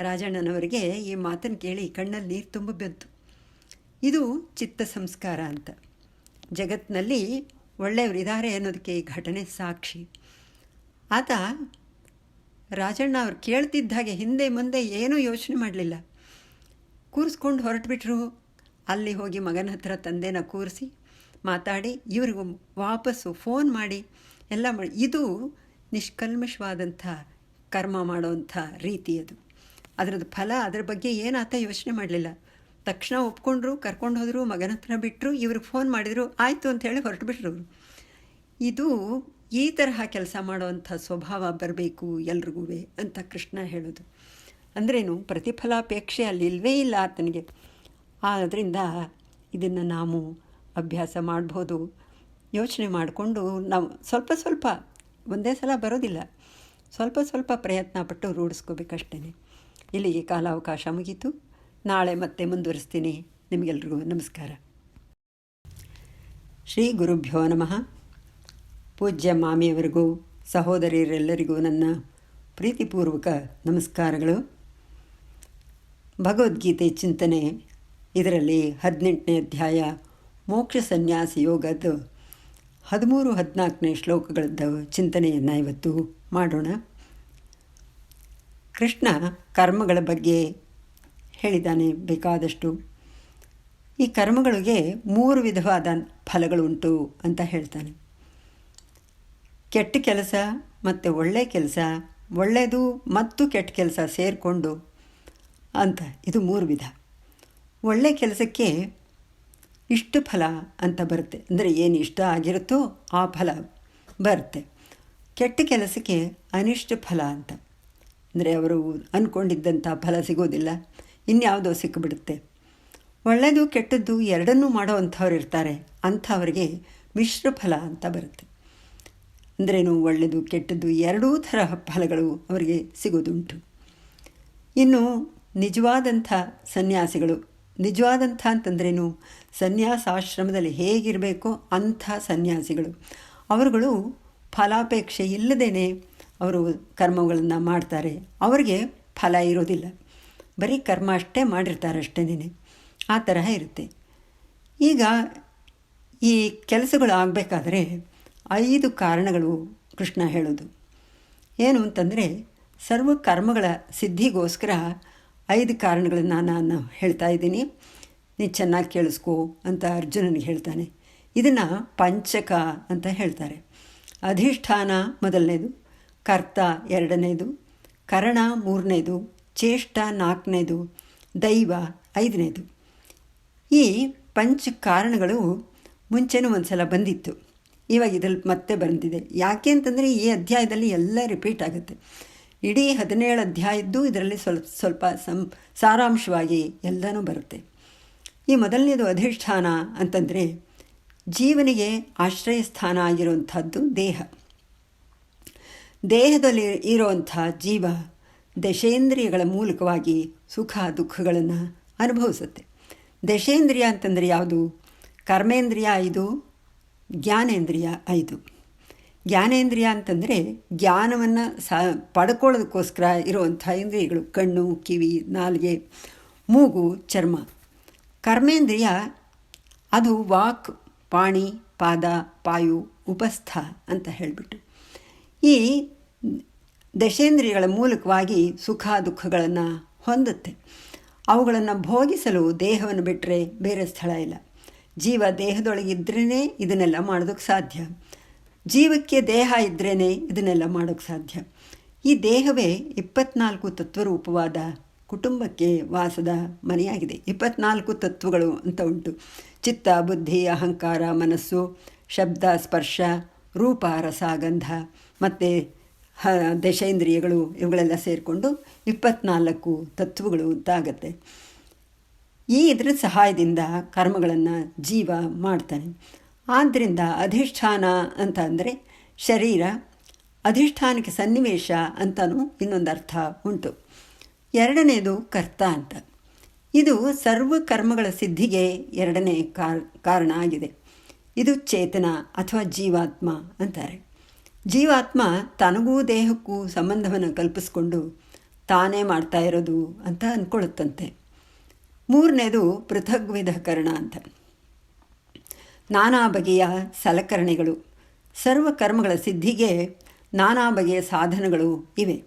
ರಾಜಣ್ಣನವರಿಗೆ ಈ ಮಾತನ್ನು ಕೇಳಿ ಕಣ್ಣಲ್ಲಿ ನೀರು ತುಂಬ ಬಂತು. ಇದು ಚಿತ್ತ ಸಂಸ್ಕಾರ ಅಂತ. ಜಗತ್ತಿನಲ್ಲಿ ಒಳ್ಳೆಯವರಿದ್ದಾರೆ ಅನ್ನೋದಕ್ಕೆ ಈ ಘಟನೆ ಸಾಕ್ಷಿ. ಆತ ರಾಜಣ್ಣ ಅವ್ರು ಕೇಳ್ತಿದ್ದ ಹಾಗೆ ಹಿಂದೆ ಮುಂದೆ ಏನೂ ಯೋಚನೆ ಮಾಡಲಿಲ್ಲ, ಕೂರಿಸ್ಕೊಂಡು ಹೊರಟುಬಿಟ್ರು. ಅಲ್ಲಿ ಹೋಗಿ ಮಗನ ಹತ್ರ ತಂದೆನ ಕೂರಿಸಿ ಮಾತಾಡಿ ಇವ್ರಿಗೂ ವಾಪಸ್ಸು ಫೋನ್ ಮಾಡಿ ಎಲ್ಲ ಮಾಡಿ, ಇದು ನಿಷ್ಕಲ್ಮಶವಾದಂಥ ಕರ್ಮ ಮಾಡೋವಂಥ ರೀತಿ. ಅದು ಅದರದ್ದು ಫಲ, ಅದರ ಬಗ್ಗೆ ಏನಾತ ಯೋಚನೆ ಮಾಡಲಿಲ್ಲ. ತಕ್ಷಣ ಒಪ್ಕೊಂಡ್ರು, ಕರ್ಕೊಂಡು ಹೋದರು, ಮಗನ ಹತ್ರ ಬಿಟ್ಟರು, ಇವ್ರಿಗೆ ಫೋನ್ ಮಾಡಿದರು, ಆಯಿತು ಅಂಥೇಳಿ ಹೊರಟುಬಿಟ್ರು ಅವರು. ಇದು ಈ ತರಹ ಕೆಲಸ ಮಾಡೋವಂಥ ಸ್ವಭಾವ ಬರಬೇಕು ಎಲ್ರಿಗೂ ಅಂತ ಕೃಷ್ಣ ಹೇಳೋದು. ಅಂದ್ರೇನು, ಪ್ರತಿಫಲಾಪೇಕ್ಷೆ ಅಲ್ಲಿ ಇಲ್ಲವೇ ಇಲ್ಲ ಆತನಿಗೆ. ಆದ್ದರಿಂದ ಇದನ್ನು ನಾವು ಅಭ್ಯಾಸ ಮಾಡ್ಬೋದು. ಯೋಚನೆ ಮಾಡಿಕೊಂಡು ನಾವು ಸ್ವಲ್ಪ ಸ್ವಲ್ಪ, ಒಂದೇ ಸಲ ಬರೋದಿಲ್ಲ, ಸ್ವಲ್ಪ ಸ್ವಲ್ಪ ಪ್ರಯತ್ನ ಪಟ್ಟು ರೂಢಿಸ್ಕೋಬೇಕಷ್ಟೇ. ಇಲ್ಲಿಗೆ ಕಾಲಾವಕಾಶ ಮುಗೀತು. ನಾಳೆ ಮತ್ತೆ ಮುಂದುವರಿಸ್ತೀನಿ. ನಿಮಗೆಲ್ರಿಗೂ ನಮಸ್ಕಾರ. ಶ್ರೀ ಗುರುಭ್ಯೋ ನಮಃ. ಪೂಜ್ಯ ಮಾಮಿಯವರಿಗೂ ಸಹೋದರಿಯರೆಲ್ಲರಿಗೂ ನನ್ನ ಪ್ರೀತಿಪೂರ್ವಕ ನಮಸ್ಕಾರಗಳು. ಭಗವದ್ಗೀತೆ ಚಿಂತನೆ, ಇದರಲ್ಲಿ 18ನೇ ಅಧ್ಯಾಯ ಮೋಕ್ಷ ಸನ್ಯಾಸ ಯೋಗದ 13-14ನೇ ಶ್ಲೋಕಗಳದ್ದು ಚಿಂತನೆಯನ್ನು ಇವತ್ತು ಮಾಡೋಣ. ಕೃಷ್ಣ ಕರ್ಮಗಳ ಬಗ್ಗೆ ಹೇಳಿದ್ದಾನೆ ಬೇಕಾದಷ್ಟು. ಈ ಕರ್ಮಗಳಿಗೆ 3 ವಿಧವಾದ ಫಲಗಳುಂಟು ಅಂತ ಹೇಳ್ತಾನೆ. ಕೆಟ್ಟ ಕೆಲಸ ಮತ್ತು ಒಳ್ಳೆಯ ಕೆಲಸ, ಒಳ್ಳೆಯದು ಮತ್ತು ಕೆಟ್ಟ ಕೆಲಸ ಸೇರಿಕೊಂಡು ಅಂತ, ಇದು 3 ವಿಧ. ಒಳ್ಳೆಯ ಕೆಲಸಕ್ಕೆ ಇಷ್ಟ ಫಲ ಅಂತ ಬರುತ್ತೆ, ಅಂದರೆ ಏನು ಇಷ್ಟ ಆಗಿರುತ್ತೋ ಆ ಫಲ ಬರುತ್ತೆ. ಕೆಟ್ಟ ಕೆಲಸಕ್ಕೆ ಅನಿಷ್ಟ ಫಲ ಅಂತ, ಅಂದರೆ ಅವರು ಅಂದ್ಕೊಂಡಿದ್ದಂಥ ಫಲ ಸಿಗೋದಿಲ್ಲ, ಇನ್ಯಾವುದೋ ಸಿಕ್ಕಿಬಿಡುತ್ತೆ. ಒಳ್ಳೆಯದು ಕೆಟ್ಟದ್ದು ಎರಡನ್ನೂ ಮಾಡೋ ಅಂಥವ್ರು ಇರ್ತಾರೆ, ಅಂಥವ್ರಿಗೆ ಮಿಶ್ರ ಫಲ ಅಂತ ಬರುತ್ತೆ. ಅಂದ್ರೇನು, ಒಳ್ಳೆಯದು ಕೆಟ್ಟದ್ದು ಎರಡೂ ಥರ ಫಲಗಳು ಅವರಿಗೆ ಸಿಗೋದುಂಟು. ಇನ್ನು ನಿಜವಾದಂಥ ಸನ್ಯಾಸಿಗಳು, ನಿಜವಾದಂಥ ಅಂತಂದ್ರೇನು, ಸನ್ಯಾಸಾಶ್ರಮದಲ್ಲಿ ಹೇಗಿರಬೇಕೋ ಅಂಥ ಸನ್ಯಾಸಿಗಳು, ಅವರುಗಳು ಫಲಾಪೇಕ್ಷೆ ಇಲ್ಲದೇ ಅವರು ಕರ್ಮಗಳನ್ನು ಮಾಡ್ತಾರೆ. ಅವರಿಗೆ ಫಲ ಇರೋದಿಲ್ಲ, ಬರೀ ಕರ್ಮ ಅಷ್ಟೇ ಮಾಡಿರ್ತಾರೆ, ಅಷ್ಟೇನೇ. ಆ ತರಹ ಇರುತ್ತೆ. ಈಗ ಈ ಕೆಲಸಗಳು ಆಗಬೇಕಾದ್ರೆ 5 ಕಾರಣಗಳು ಕೃಷ್ಣ ಹೇಳೋದು. ಏನು ಅಂತಂದರೆ, ಸರ್ವ ಕರ್ಮಗಳ ಸಿದ್ಧಿಗೋಸ್ಕರ 5 ಕಾರಣಗಳನ್ನು ನಾನು ಹೇಳ್ತಾ ಇದ್ದೀನಿ, ನೀನು ಚೆನ್ನಾಗಿ ಕೇಳಿಸ್ಕೋ ಅಂತ ಅರ್ಜುನನಿಗೆ ಹೇಳ್ತಾನೆ. ಇದನ್ನು ಪಂಚಕ ಅಂತ ಹೇಳ್ತಾರೆ. ಅಧಿಷ್ಠಾನ ಮೊದಲನೇದು, ಕರ್ತ ಎರಡನೇದು, ಕರಣ ಮೂರನೇದು, ಚೇಷ್ಟ ನಾಲ್ಕನೇದು, ದೈವ ಐದನೇದು. ಈ ಪಂಚ ಕಾರಣಗಳು ಮುಂಚೆನೂ ಒಂದು ಸಲ ಬಂದಿತ್ತು, ಇವಾಗ ಇದರಲ್ಲಿ ಮತ್ತೆ ಬಂದಿದೆ. ಯಾಕೆ ಅಂತಂದರೆ ಈ ಅಧ್ಯಾಯದಲ್ಲಿ ಎಲ್ಲ ರಿಪೀಟ್ ಆಗುತ್ತೆ. ಇಡೀ 17 ಅಧ್ಯಾಯದ್ದು ಇದರಲ್ಲಿ ಸ್ವಲ್ಪ ಸಾರಾಂಶವಾಗಿ ಎಲ್ಲನೂ ಬರುತ್ತೆ. ಈ ಮೊದಲನೇದು ಅಧಿಷ್ಠಾನ ಅಂತಂದರೆ, ಜೀವನಿಗೆ ಆಶ್ರಯ ಸ್ಥಾನ ಆಗಿರುವಂಥದ್ದು ದೇಹ. ದೇಹದಲ್ಲಿ ಇರುವಂಥ ಜೀವ ದಶೇಂದ್ರಿಯಗಳ ಮೂಲಕವಾಗಿ ಸುಖ ದುಃಖಗಳನ್ನು ಅನುಭವಿಸುತ್ತೆ. ದಶೇಂದ್ರಿಯ ಅಂತಂದರೆ ಯಾವುದು? ಕರ್ಮೇಂದ್ರಿಯ 5, ಜ್ಞಾನೇಂದ್ರಿಯ 5. ಜ್ಞಾನೇಂದ್ರಿಯ ಅಂತಂದರೆ ಜ್ಞಾನವನ್ನು ಪಡ್ಕೊಳ್ಳೋದಕ್ಕೋಸ್ಕರ ಇರುವಂಥ ಇಂದ್ರಿಯಗಳು: ಕಣ್ಣು, ಕಿವಿ, ನಾಲಿಗೆ, ಮೂಗು, ಚರ್ಮ. ಕರ್ಮೇಂದ್ರಿಯ ಅದು ವಾಕ್, ಪಾಣಿ, ಪಾದ, ಪಾಯು, ಉಪಸ್ಥ ಅಂತ ಹೇಳಿಬಿಟ್ಟು ಈ ದಶೇಂದ್ರಿಯಗಳ ಮೂಲಕವಾಗಿ ಸುಖ ದುಃಖಗಳನ್ನು ಹೊಂದುತ್ತೆ. ಅವುಗಳನ್ನು ಭೋಗಿಸಲು ದೇಹವನ್ನು ಬಿಟ್ಟರೆ ಬೇರೆ ಸ್ಥಳ ಇಲ್ಲ. ಜೀವ ದೇಹದೊಳಗಿದ್ರೇ ಇದನ್ನೆಲ್ಲ ಮಾಡೋದಕ್ಕೆ ಸಾಧ್ಯ. ಜೀವಕ್ಕೆ ದೇಹ ಇದ್ರೇ ಇದನ್ನೆಲ್ಲ ಮಾಡೋಕ್ಕೆ ಸಾಧ್ಯ. ಈ ದೇಹವೇ 24 ತತ್ವರೂಪವಾದ ಕುಟುಂಬಕ್ಕೆ ವಾಸದ ಮನೆಯಾಗಿದೆ. 24 ತತ್ವಗಳು ಅಂತ ಉಂಟು: ಚಿತ್ತ, ಬುದ್ಧಿ, ಅಹಂಕಾರ, ಮನಸ್ಸು, ಶಬ್ದ, ಸ್ಪರ್ಶ, ರೂಪ, ರಸ, ಗಂಧ ಮತ್ತು ದಶೇಂದ್ರಿಯಗಳು. ಇವುಗಳೆಲ್ಲ ಸೇರಿಕೊಂಡು 24 ತತ್ವಗಳು ಅಂತ ಆಗತ್ತೆ. ಇದರ ಸಹಾಯದಿಂದ ಕರ್ಮಗಳನ್ನು ಜೀವ ಮಾಡ್ತಾನೆ. ಆದ್ದರಿಂದ ಅಧಿಷ್ಠಾನ ಅಂತ ಅಂದರೆ ಶರೀರ, ಅಧಿಷ್ಠಾನಕ್ಕೆ ಸನ್ನಿವೇಶ ಅಂತಲೂ ಇನ್ನೊಂದು ಅರ್ಥ ಉಂಟು. ಎರಡನೇದು ಕರ್ತ ಅಂತ. ಇದು ಸರ್ವ ಕರ್ಮಗಳ ಸಿದ್ಧಿಗೆ ಎರಡನೇ ಕಾರಣ ಆಗಿದೆ. ಇದು ಚೇತನ ಅಥವಾ ಜೀವಾತ್ಮ ಅಂತಾರೆ. ಜೀವಾತ್ಮ ತನಗೂ ದೇಹಕ್ಕೂ ಸಂಬಂಧವನ್ನು ಕಲ್ಪಿಸ್ಕೊಂಡು ತಾನೇ ಮಾಡ್ತಾ ಇರೋದು ಅಂತ ಅಂದ್ಕೊಳ್ಳುತ್ತಂತೆ. ಮೂರನೇದು ಪೃಥಗ್ವಿಧಕರಣ ಅಂತ. ನಾನಾ ಬಗೆಯ ಸಲಕರಣೆಗಳು. ಸರ್ವ ಕರ್ಮಗಳ ಸಿದ್ಧಿಗೆ ನಾನಾ ಬಗೆಯ ಸಾಧನಗಳು ಇವೆ.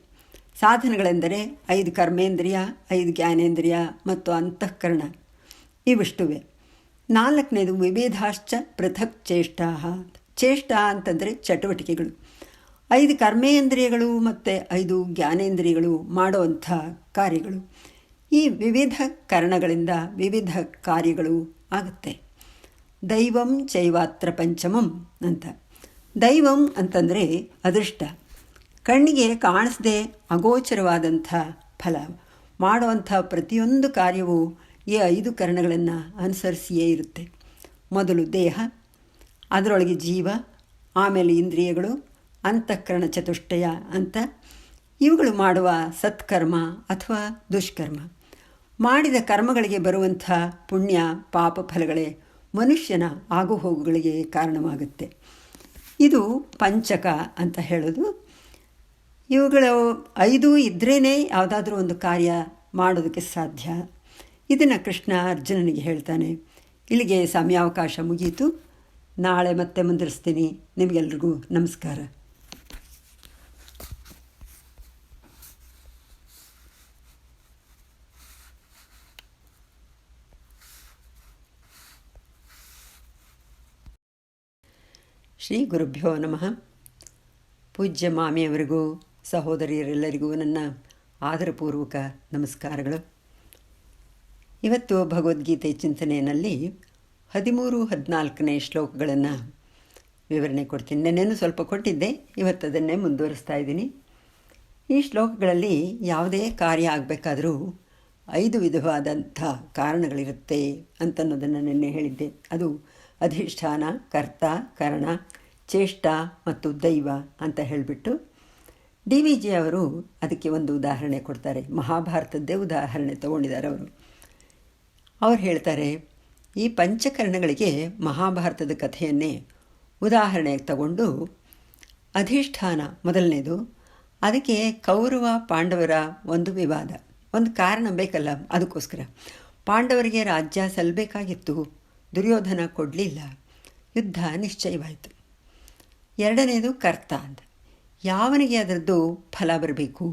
ಸಾಧನಗಳೆಂದರೆ 5 ಕರ್ಮೇಂದ್ರಿಯ, 5 ಜ್ಞಾನೇಂದ್ರಿಯ ಮತ್ತು ಅಂತಃಕರಣ, ಇವಿಷ್ಟುವೆ. ನಾಲ್ಕನೇದು ವಿವಿಧಾಶ್ಚ ಪೃಥಕ್ ಚೇಷ್ಟಾ. ಚೇಷ್ಟ ಅಂತಂದರೆ ಚಟುವಟಿಕೆಗಳು. 5 ಕರ್ಮೇಂದ್ರಿಯಗಳು ಮತ್ತು 5 ಜ್ಞಾನೇಂದ್ರಿಯಗಳು ಮಾಡುವಂಥ ಕಾರ್ಯಗಳು. ಈ ವಿವಿಧ ಕರಣಗಳಿಂದ ವಿವಿಧ ಕಾರ್ಯಗಳು ಆಗುತ್ತೆ. ದೈವಂ ಚೈವಾತ್ರ ಪಂಚಮಂ ಅಂತ. ದೈವಂ ಅಂತಂದರೆ ಅದೃಷ್ಟ. ಕಣ್ಣಿಗೆ ಕಾಣಿಸದೆ ಅಗೋಚರವಾದಂಥ ಫಲ. ಮಾಡುವಂಥ ಪ್ರತಿಯೊಂದು ಕಾರ್ಯವೂ ಈ 5 ಕರಣಗಳನ್ನು ಅನುಸರಿಸಿಯೇ ಇರುತ್ತೆ. ಮೊದಲು ದೇಹ, ಅದರೊಳಗೆ ಜೀವ, ಆಮೇಲೆ ಇಂದ್ರಿಯಗಳು, ಅಂತಃಕರಣ ಚತುಷ್ಟಯ ಅಂತ. ಇವುಗಳು ಮಾಡುವ ಸತ್ಕರ್ಮ ಅಥವಾ ದುಷ್ಕರ್ಮ. ಮಾಡಿದ ಕರ್ಮಗಳಿಗೆ ಬರುವಂಥ ಪುಣ್ಯ ಪಾಪ ಫಲಗಳೇ ಮನುಷ್ಯನ ಆಗುಹೋಗುಗಳಿಗೆ ಕಾರಣವಾಗುತ್ತೆ. ಇದು ಪಂಚಕ ಅಂತ ಹೇಳೋದು. ಇವುಗಳು 5 ಇದ್ರೇ ಯಾವುದಾದ್ರೂ ಒಂದು ಕಾರ್ಯ ಮಾಡೋದಕ್ಕೆ ಸಾಧ್ಯ. ಇದನ್ನು ಕೃಷ್ಣ ಅರ್ಜುನನಿಗೆ ಹೇಳ್ತಾನೆ. ಇಲ್ಲಿಗೆ ಸಮಯಾವಕಾಶ ಮುಗಿಯಿತು. ನಾಳೆ ಮತ್ತೆ ಮುಂದುವರಿಸ್ತೀನಿ. ನಿಮಗೆಲ್ರಿಗೂ ನಮಸ್ಕಾರ. ಶ್ರೀ ಗುರುಭ್ಯೋ ನಮಃ. ಪೂಜ್ಯ ಮಾಮಿಯವರಿಗೂ ಸಹೋದರಿಯರೆಲ್ಲರಿಗೂ ನನ್ನ ಆದರಪೂರ್ವಕ ನಮಸ್ಕಾರಗಳು. ಇವತ್ತು ಭಗವದ್ಗೀತೆ ಚಿಂತನೆಯಲ್ಲಿ 13-14ನೇ ಶ್ಲೋಕಗಳನ್ನು ವಿವರಣೆ ಕೊಡ್ತೀನಿ. ನೆನ್ನೆನೂ ಸ್ವಲ್ಪ ಕೊಟ್ಟಿದ್ದೆ, ಇವತ್ತು ಅದನ್ನೇ ಮುಂದುವರಿಸ್ತಾ ಇದ್ದೀನಿ. ಈ ಶ್ಲೋಕಗಳಲ್ಲಿ ಯಾವುದೇ ಕಾರ್ಯ ಆಗಬೇಕಾದರೂ 5 ವಿಧವಾದಂಥ ಕಾರಣಗಳಿರುತ್ತೆ ಅಂತನ್ನೋದನ್ನು ನಿನ್ನೆ ಹೇಳಿದ್ದೆ. ಅದು ಅಧಿಷ್ಠಾನ, ಕರ್ತ, ಕರಣ, ಚೇಷ್ಟ ಮತ್ತು ದೈವ ಅಂತ ಹೇಳಿಬಿಟ್ಟು ಡಿ ವಿ ಜಿ ಅವರು ಅದಕ್ಕೆ ಒಂದು ಉದಾಹರಣೆ ಕೊಡ್ತಾರೆ. ಮಹಾಭಾರತದ್ದೇ ಉದಾಹರಣೆ ತಗೊಂಡಿದ್ದಾರೆ ಅವರು. ಹೇಳ್ತಾರೆ, ಈ ಪಂಚಕರಣಗಳಿಗೆ ಮಹಾಭಾರತದ ಕಥೆಯನ್ನೇ ಉದಾಹರಣೆಗೆ ತಗೊಂಡು ಅಧಿಷ್ಠಾನ ಮೊದಲನೇದು. ಅದಕ್ಕೆ ಕೌರವ ಪಾಂಡವರ ಒಂದು ವಿವಾದ, ಒಂದು ಕಾರಣ ಬೇಕಲ್ಲ, ಅದಕ್ಕೋಸ್ಕರ ಪಾಂಡವರಿಗೆ ರಾಜ್ಯ ಸಲ್ಲಬೇಕಾಗಿತ್ತು, ದುರ್ಯೋಧನ ಕೊಡಲಿಲ್ಲ, ಯುದ್ಧ ನಿಶ್ಚಯವಾಯಿತು. ಎರಡನೇದು ಕರ್ತ ಅಂತ. ಯಾವನಿಗೆ ಅದರದ್ದು ಫಲ ಬರಬೇಕು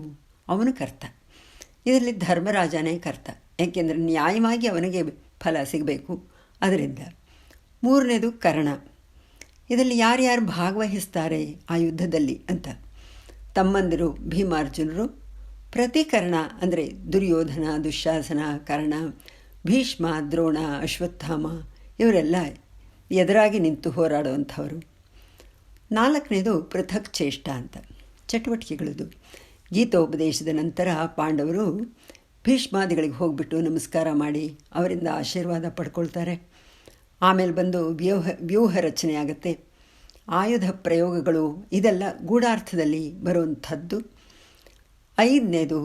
ಅವನು ಕರ್ತ. ಇದರಲ್ಲಿ ಧರ್ಮರಾಜನೇ ಕರ್ತ, ಯಾಕೆಂದರೆ ನ್ಯಾಯವಾಗಿ ಅವನಿಗೆ ಫಲ ಸಿಗಬೇಕು, ಅದರಿಂದ. ಮೂರನೇದು ಕರ್ಣ. ಇದರಲ್ಲಿ ಯಾರ್ಯಾರು ಭಾಗವಹಿಸ್ತಾರೆ ಆ ಯುದ್ಧದಲ್ಲಿ ಅಂತ. ತಮ್ಮಂದಿರು ಭೀಮಾರ್ಜುನರು, ಪ್ರತಿಕರ್ಣ ಅಂದರೆ ದುರ್ಯೋಧನ, ದುಶ್ಯಾಸನ, ಕರ್ಣ, ಭೀಷ್ಮ, ದ್ರೋಣ, ಅಶ್ವತ್ಥಾಮ ಇವರೆಲ್ಲ ಎದುರಾಗಿ ನಿಂತು ಹೋರಾಡುವಂಥವರು. ನಾಲ್ಕನೇದು ಪೃಥಕ್ ಚೇಷ್ಟ ಅಂತ, ಚಟುವಟಿಕೆಗಳದು. ಗೀತೋಪದೇಶದ ನಂತರ ಪಾಂಡವರು ಭೀಷ್ಮಾದಿಗಳಿಗೆ ಹೋಗಿಬಿಟ್ಟು ನಮಸ್ಕಾರ ಮಾಡಿ ಅವರಿಂದ ಆಶೀರ್ವಾದ ಪಡ್ಕೊಳ್ತಾರೆ. ಆಮೇಲೆ ಬಂದು ವ್ಯೂಹ ರಚನೆ ಆಗುತ್ತೆ, ಆಯುಧ ಪ್ರಯೋಗಗಳು, ಇದೆಲ್ಲ ಗೂಢಾರ್ಥದಲ್ಲಿ ಬರುವಂಥದ್ದು. ಐದನೇದು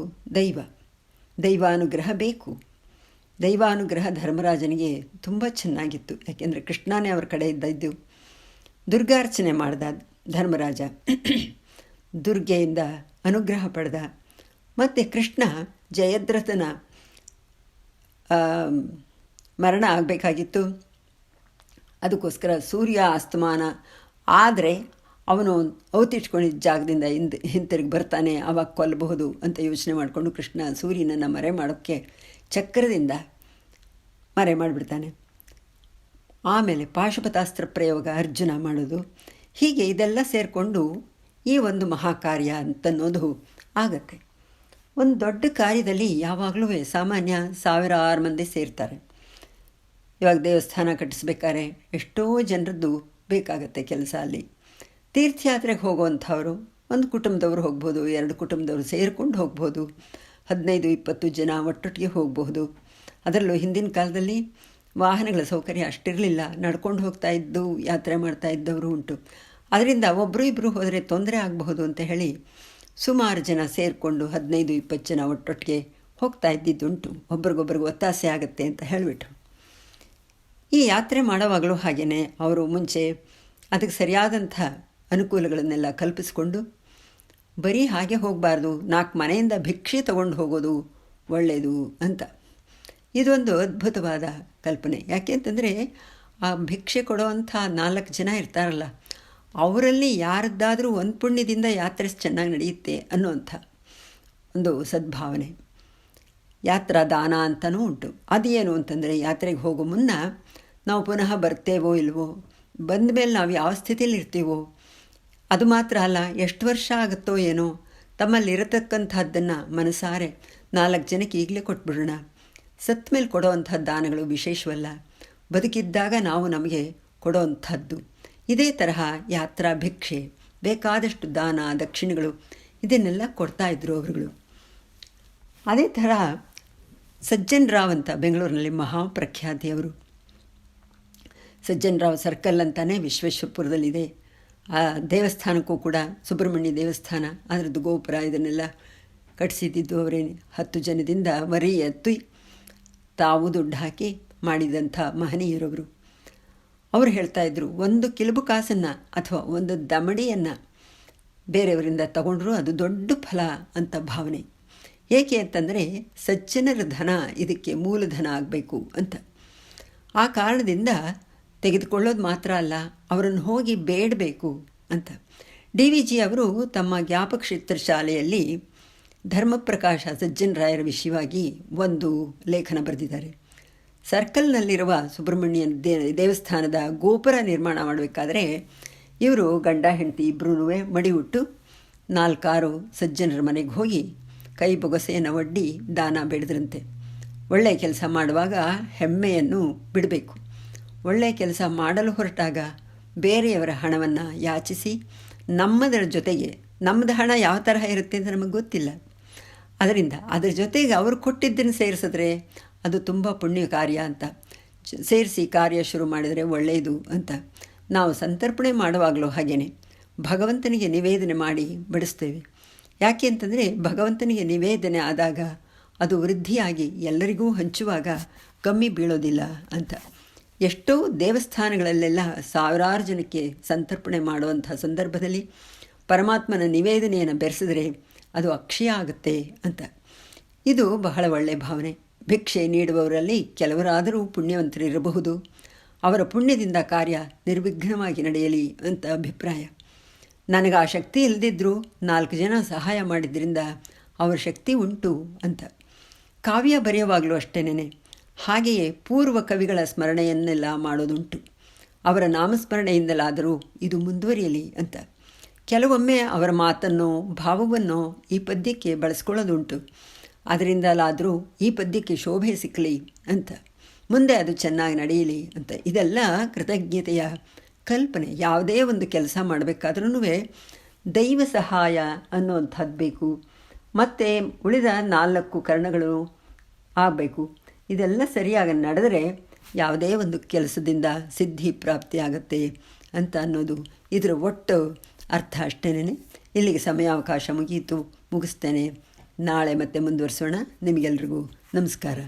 ದೈವಾನುಗ್ರಹ ಬೇಕು. ದೈವಾನುಗ್ರಹ ಧರ್ಮರಾಜನಿಗೆ ತುಂಬ ಚೆನ್ನಾಗಿತ್ತು. ಯಾಕೆಂದರೆ ಕೃಷ್ಣನೇ ಅವರ ಕಡೆ ಇದ್ದು ದುರ್ಗಾರ್ಚನೆ ಮಾಡಿದ ಧರ್ಮರಾಜ, ದುರ್ಗೆಯಿಂದ ಅನುಗ್ರಹ ಪಡೆದ. ಮತ್ತು ಕೃಷ್ಣ ಜಯದ್ರಥನ ಮರಣ ಆಗಬೇಕಾಗಿತ್ತು. ಅದಕ್ಕೋಸ್ಕರ ಸೂರ್ಯ ಅಸ್ತಮಾನ ಆದರೆ ಅವನು ಔತಿಟ್ಕೊಂಡಿದ್ದ ಜಾಗದಿಂದ ಹಿಂತಿರುಗಿ ಬರ್ತಾನೆ, ಆವಾಗ ಕೊಲ್ಲಬಹುದು ಅಂತ ಯೋಚನೆ ಮಾಡಿಕೊಂಡು ಕೃಷ್ಣ ಸೂರ್ಯನನ್ನು ಮರೆ ಮಾಡೋಕ್ಕೆ ಚಕ್ರದಿಂದ ಮರೆ ಮಾಡಿಬಿಡ್ತಾನೆ. ಆಮೇಲೆ ಪಾಶುಪತಾಸ್ತ್ರ ಪ್ರಯೋಗ ಅರ್ಜುನ ಮಾಡೋದು, ಹೀಗೆ ಇದೆಲ್ಲ ಸೇರಿಕೊಂಡು ಈ ಒಂದು ಮಹಾಕಾರ್ಯ ಅಂತನ್ನೋದು ಆಗತ್ತೆ. ಒಂದು ದೊಡ್ಡ ಕಾರ್ಯದಲ್ಲಿ ಯಾವಾಗಲೂ ಸಾಮಾನ್ಯ 1000 ಮಂದಿ ಸೇರ್ತಾರೆ. ಇವಾಗ ದೇವಸ್ಥಾನ ಕಟ್ಟಿಸ್ಬೇಕಾದ್ರೆ ಎಷ್ಟೋ ಜನರದ್ದು ಬೇಕಾಗತ್ತೆ ಕೆಲಸ. ಅಲ್ಲಿ ತೀರ್ಥಯಾತ್ರೆಗೆ ಹೋಗುವಂಥವರು ಒಂದು ಕುಟುಂಬದವರು ಹೋಗ್ಬೋದು, 2 ಕುಟುಂಬದವರು ಸೇರಿಕೊಂಡು ಹೋಗ್ಬೋದು, 15-20 ಜನ ಒಟ್ಟೊಟ್ಟಿಗೆ ಹೋಗಬಹುದು. ಅದರಲ್ಲೂ ಹಿಂದಿನ ಕಾಲದಲ್ಲಿ ವಾಹನಗಳ ಸೌಕರ್ಯ ಅಷ್ಟಿರಲಿಲ್ಲ, ನಡ್ಕೊಂಡು ಹೋಗ್ತಾ ಇದ್ದು ಯಾತ್ರೆ ಮಾಡ್ತಾ ಇದ್ದವರು ಉಂಟು. ಅದರಿಂದ ಒಬ್ಬರು ಇಬ್ಬರು ಹೋದರೆ ತೊಂದರೆ ಆಗಬಹುದು ಅಂತ ಹೇಳಿ ಸುಮಾರು ಜನ ಸೇರಿಕೊಂಡು 15-20 ಜನ ಒಟ್ಟೊಟ್ಟಿಗೆ ಹೋಗ್ತಾ ಇದ್ದಿದ್ದುಂಟು. ಒಬ್ರಿಗೊಬ್ರಿಗೆ ಒತ್ತಾಸೆ ಆಗುತ್ತೆ ಅಂತ ಹೇಳಿಬಿಟ್ರು. ಈ ಯಾತ್ರೆ ಮಾಡೋವಾಗಲೂ ಹಾಗೆಯೇ ಅವರು ಮುಂಚೆ ಅದಕ್ಕೆ ಸರಿಯಾದಂಥ ಅನುಕೂಲಗಳನ್ನೆಲ್ಲ ಕಲ್ಪಿಸ್ಕೊಂಡು, ಬರೀ ಹಾಗೆ ಹೋಗಬಾರ್ದು, 4 ಮನೆಯಿಂದ ಭಿಕ್ಷೆ ತಗೊಂಡು ಹೋಗೋದು ಒಳ್ಳೆಯದು ಅಂತ. ಇದೊಂದು ಅದ್ಭುತವಾದ ಕಲ್ಪನೆ. ಯಾಕೆ ಅಂತಂದರೆ ಆ ಭಿಕ್ಷೆ ಕೊಡೋವಂಥ 4 ಜನ ಇರ್ತಾರಲ್ಲ, ಅವರಲ್ಲಿ ಯಾರದ್ದಾದರೂ ಒಂದು ಪುಣ್ಯದಿಂದ ಯಾತ್ರೆ ಚೆನ್ನಾಗಿ ನಡೆಯುತ್ತೆ ಅನ್ನೋವಂಥ ಒಂದು ಸದ್ಭಾವನೆ. ಯಾತ್ರಾ ದಾನ ಅಂತಲೂ ಉಂಟು. ಅದೇನು ಅಂತಂದರೆ, ಯಾತ್ರೆಗೆ ಹೋಗೋ ಮುನ್ನ ನಾವು ಪುನಃ ಬರ್ತೇವೋ ಇಲ್ವೋ, ಬಂದ ಮೇಲೆ ನಾವು ಯಾವ ಸ್ಥಿತಿಯಲ್ಲಿ ಇರ್ತೀವೋ, ಅದು ಮಾತ್ರ ಅಲ್ಲ, ಎಷ್ಟು ವರ್ಷ ಆಗುತ್ತೋ ಏನೋ, ತಮ್ಮಲ್ಲಿರತಕ್ಕಂಥದ್ದನ್ನು ಮನಸಾರೆ 4 ಜನಕ್ಕೆ ಈಗಲೇ ಕೊಟ್ಬಿಡೋಣ. ಸತ್ತ ಮೇಲೆ ಕೊಡೋವಂಥ ದಾನಗಳು ವಿಶೇಷವಲ್ಲ, ಬದುಕಿದ್ದಾಗ ನಾವು ನಮಗೆ ಕೊಡೋವಂಥದ್ದು. ಇದೇ ತರಹ ಯಾತ್ರಾ ಭಿಕ್ಷೆ, ಬೇಕಾದಷ್ಟು ದಾನ ದಕ್ಷಿಣೆಗಳು ಇದನ್ನೆಲ್ಲ ಕೊಡ್ತಾಯಿದ್ರು ಅವರುಗಳು. ಅದೇ ಥರ ಸಜ್ಜನ್ ರಾವ್ ಅಂತ ಬೆಂಗಳೂರಿನಲ್ಲಿ ಮಹಾಪ್ರಖ್ಯಾತಿಯವರು. ಸಜ್ಜನ್ ರಾವ್ ಸರ್ಕಲ್ ಅಂತಲೇ ವಿಶ್ವೇಶ್ವರಪುರದಲ್ಲಿದೆ. ಆ ದೇವಸ್ಥಾನಕ್ಕೂ ಕೂಡ ಸುಬ್ರಹ್ಮಣ್ಯ ದೇವಸ್ಥಾನ, ಅದರದ್ದು ಗೋಪುರ ಇದನ್ನೆಲ್ಲ ಕಟ್ಟಿಸಿದ್ದು ಅವರೇ. 10 ಜನದಿಂದ ಮರಿ ಎತ್ತಿ ತಾವು ದುಡ್ಡು ಹಾಕಿ ಮಾಡಿದಂಥ ಮಹನೀಯರವರು. ಅವರು ಹೇಳ್ತಾಯಿದ್ರು, ಒಂದು ಕಿಲುಬು ಕಾಸನ್ನು ಅಥವಾ ಒಂದು ದಮಡಿಯನ್ನು ಬೇರೆಯವರಿಂದ ತಗೊಂಡ್ರೂ ಅದು ದೊಡ್ಡ ಫಲ ಅಂತ ಭಾವನೆ. ಏಕೆ ಅಂತಂದರೆ ಸಜ್ಜನರ ಧನ ಇದಕ್ಕೆ ಮೂಲಧನ ಆಗಬೇಕು ಅಂತ. ಆ ಕಾರಣದಿಂದ ತೆಗೆದುಕೊಳ್ಳೋದು ಮಾತ್ರ ಅಲ್ಲ, ಅವರನ್ನು ಹೋಗಿ ಬೇಡಬೇಕು ಅಂತ. DVG ಅವರು ತಮ್ಮ ಜ್ಞಾಪಕ ಚಿತ್ರ ಶಾಲೆಯಲ್ಲಿ ಧರ್ಮಪ್ರಕಾಶ ಸಜ್ಜನರಾಯರ ವಿಷಯವಾಗಿ ಒಂದು ಲೇಖನ ಬರೆದಿದ್ದಾರೆ. ಸರ್ಕಲ್ನಲ್ಲಿರುವ ಸುಬ್ರಹ್ಮಣ್ಯ ದೇವಸ್ಥಾನದ ಗೋಪುರ ನಿರ್ಮಾಣ ಮಾಡಬೇಕಾದ್ರೆ ಇವರು ಗಂಡ ಹೆಂಡತಿ ಇಬ್ಬರೂ ಮಡಿಯುಟ್ಟು 4-6 ಸಜ್ಜನರ ಮನೆಗೆ ಹೋಗಿ ಕೈ ಬೊಗಸೆಯನ್ನು ಒಡ್ಡಿ ದಾನ ಬೇಡಿದ್ರಂತೆ. ಒಳ್ಳೆಯ ಕೆಲಸ ಮಾಡುವಾಗ ಹೆಮ್ಮೆಯನ್ನು ಬಿಡಬೇಕು. ಒಳ್ಳೆಯ ಕೆಲಸ ಮಾಡಲು ಹೊರಟಾಗ ಬೇರೆಯವರ ಹಣವನ್ನು ಯಾಚಿಸಿ ನಮ್ಮದರ ಜೊತೆಗೆ, ನಮ್ಮದು ಹಣ ಯಾವ ತರಹ ಇರುತ್ತೆ ಅಂತ ನಮಗೆ ಗೊತ್ತಿಲ್ಲ, ಅದರಿಂದ ಅದರ ಜೊತೆಗೆ ಅವರು ಕೊಟ್ಟಿದ್ದನ್ನು ಸೇರಿಸಿದ್ರೆ ಅದು ತುಂಬ ಪುಣ್ಯ ಕಾರ್ಯ ಅಂತ ಸೇರಿಸಿ ಕಾರ್ಯ ಶುರು ಮಾಡಿದರೆ ಒಳ್ಳೆಯದು ಅಂತ. ನಾವು ಸಂತರ್ಪಣೆ ಮಾಡುವಾಗಲೂ ಹಾಗೆಯೇ ಭಗವಂತನಿಗೆ ನಿವೇದನೆ ಮಾಡಿ ಬಡಿಸ್ತೇವೆ. ಯಾಕೆ ಅಂತಂದರೆ ಭಗವಂತನಿಗೆ ನಿವೇದನೆ ಆದಾಗ ಅದು ವೃದ್ಧಿಯಾಗಿ ಎಲ್ಲರಿಗೂ ಹಂಚುವಾಗ ಕಮ್ಮಿ ಬೀಳೋದಿಲ್ಲ ಅಂತ. ಎಷ್ಟೋ ದೇವಸ್ಥಾನಗಳಲ್ಲೆಲ್ಲ 1000 ಜನಕ್ಕೆ ಸಂತರ್ಪಣೆ ಮಾಡುವಂಥ ಸಂದರ್ಭದಲ್ಲಿ ಪರಮಾತ್ಮನ ನಿವೇದನೆಯನ್ನು ಬೆರೆಸಿದ್ರೆ ಅದು ಅಕ್ಷಯ ಆಗುತ್ತೆ ಅಂತ. ಇದು ಬಹಳ ಒಳ್ಳೆಯ ಭಾವನೆ. ಭಿಕ್ಷೆ ನೀಡುವವರಲ್ಲಿ ಕೆಲವರಾದರೂ ಪುಣ್ಯವಂತರಿರಬಹುದು, ಅವರ ಪುಣ್ಯದಿಂದ ಕಾರ್ಯ ನಿರ್ವಿಘ್ನವಾಗಿ ನಡೆಯಲಿ ಅಂತ ಅಭಿಪ್ರಾಯ. ನನಗೆ ಆ ಶಕ್ತಿ ಇಲ್ಲದಿದ್ದರೂ 4 ಜನ ಸಹಾಯ ಮಾಡಿದ್ರಿಂದ ಅವರ ಶಕ್ತಿ ಉಂಟು ಅಂತ. ಕಾವ್ಯ ಬರೆಯುವಾಗಲೂ ಅಷ್ಟೇನೆ, ಹಾಗೆಯೇ ಪೂರ್ವ ಕವಿಗಳ ಸ್ಮರಣೆಯನ್ನೆಲ್ಲ ಮಾಡೋದುಂಟು. ಅವರ ನಾಮಸ್ಮರಣೆಯಿಂದಲಾದರೂ ಇದು ಮುಂದುವರಿಯಲಿ ಅಂತ. ಕೆಲವೊಮ್ಮೆ ಅವರ ಮಾತನ್ನೋ ಭಾವವನ್ನೋ ಈ ಪದ್ಯಕ್ಕೆ ಬಳಸ್ಕೊಳ್ಳೋದುಂಟು. ಅದರಿಂದಲಾದರೂ ಈ ಪದ್ಯಕ್ಕೆ ಶೋಭೆ ಸಿಕ್ಕಲಿ ಅಂತ, ಮುಂದೆ ಅದು ಚೆನ್ನಾಗಿ ನಡೆಯಲಿ ಅಂತ. ಇದೆಲ್ಲ ಕೃತಜ್ಞತೆಯ ಕಲ್ಪನೆ. ಯಾವುದೇ ಒಂದು ಕೆಲಸ ಮಾಡಬೇಕಾದ್ರೂ ದೈವ ಸಹಾಯ ಅನ್ನೋಂಥದ್ದು ಬೇಕು, ಮತ್ತು ಉಳಿದ 4 ಕರ್ಣಗಳು ಆಗಬೇಕು. ಇದೆಲ್ಲ ಸರಿಯಾಗಿ ನಡೆದರೆ ಯಾವುದೇ ಒಂದು ಕೆಲಸದಿಂದ ಸಿದ್ಧಿ ಪ್ರಾಪ್ತಿಯಾಗತ್ತೆ ಅಂತ ಅನ್ನೋದು ಇದರ ಒಟ್ಟು ಅರ್ಥ ಅಷ್ಟೇನೆ. ಇಲ್ಲಿಗೆ ಸಮಯಾವಕಾಶ ಮುಗಿಯಿತು, ಮುಗಿಸ್ತೇನೆ. ನಾಳೆ ಮತ್ತೆ ಮುಂದುವರಿಸೋಣ. ನಿಮಗೆಲ್ರಿಗೂ ನಮಸ್ಕಾರ.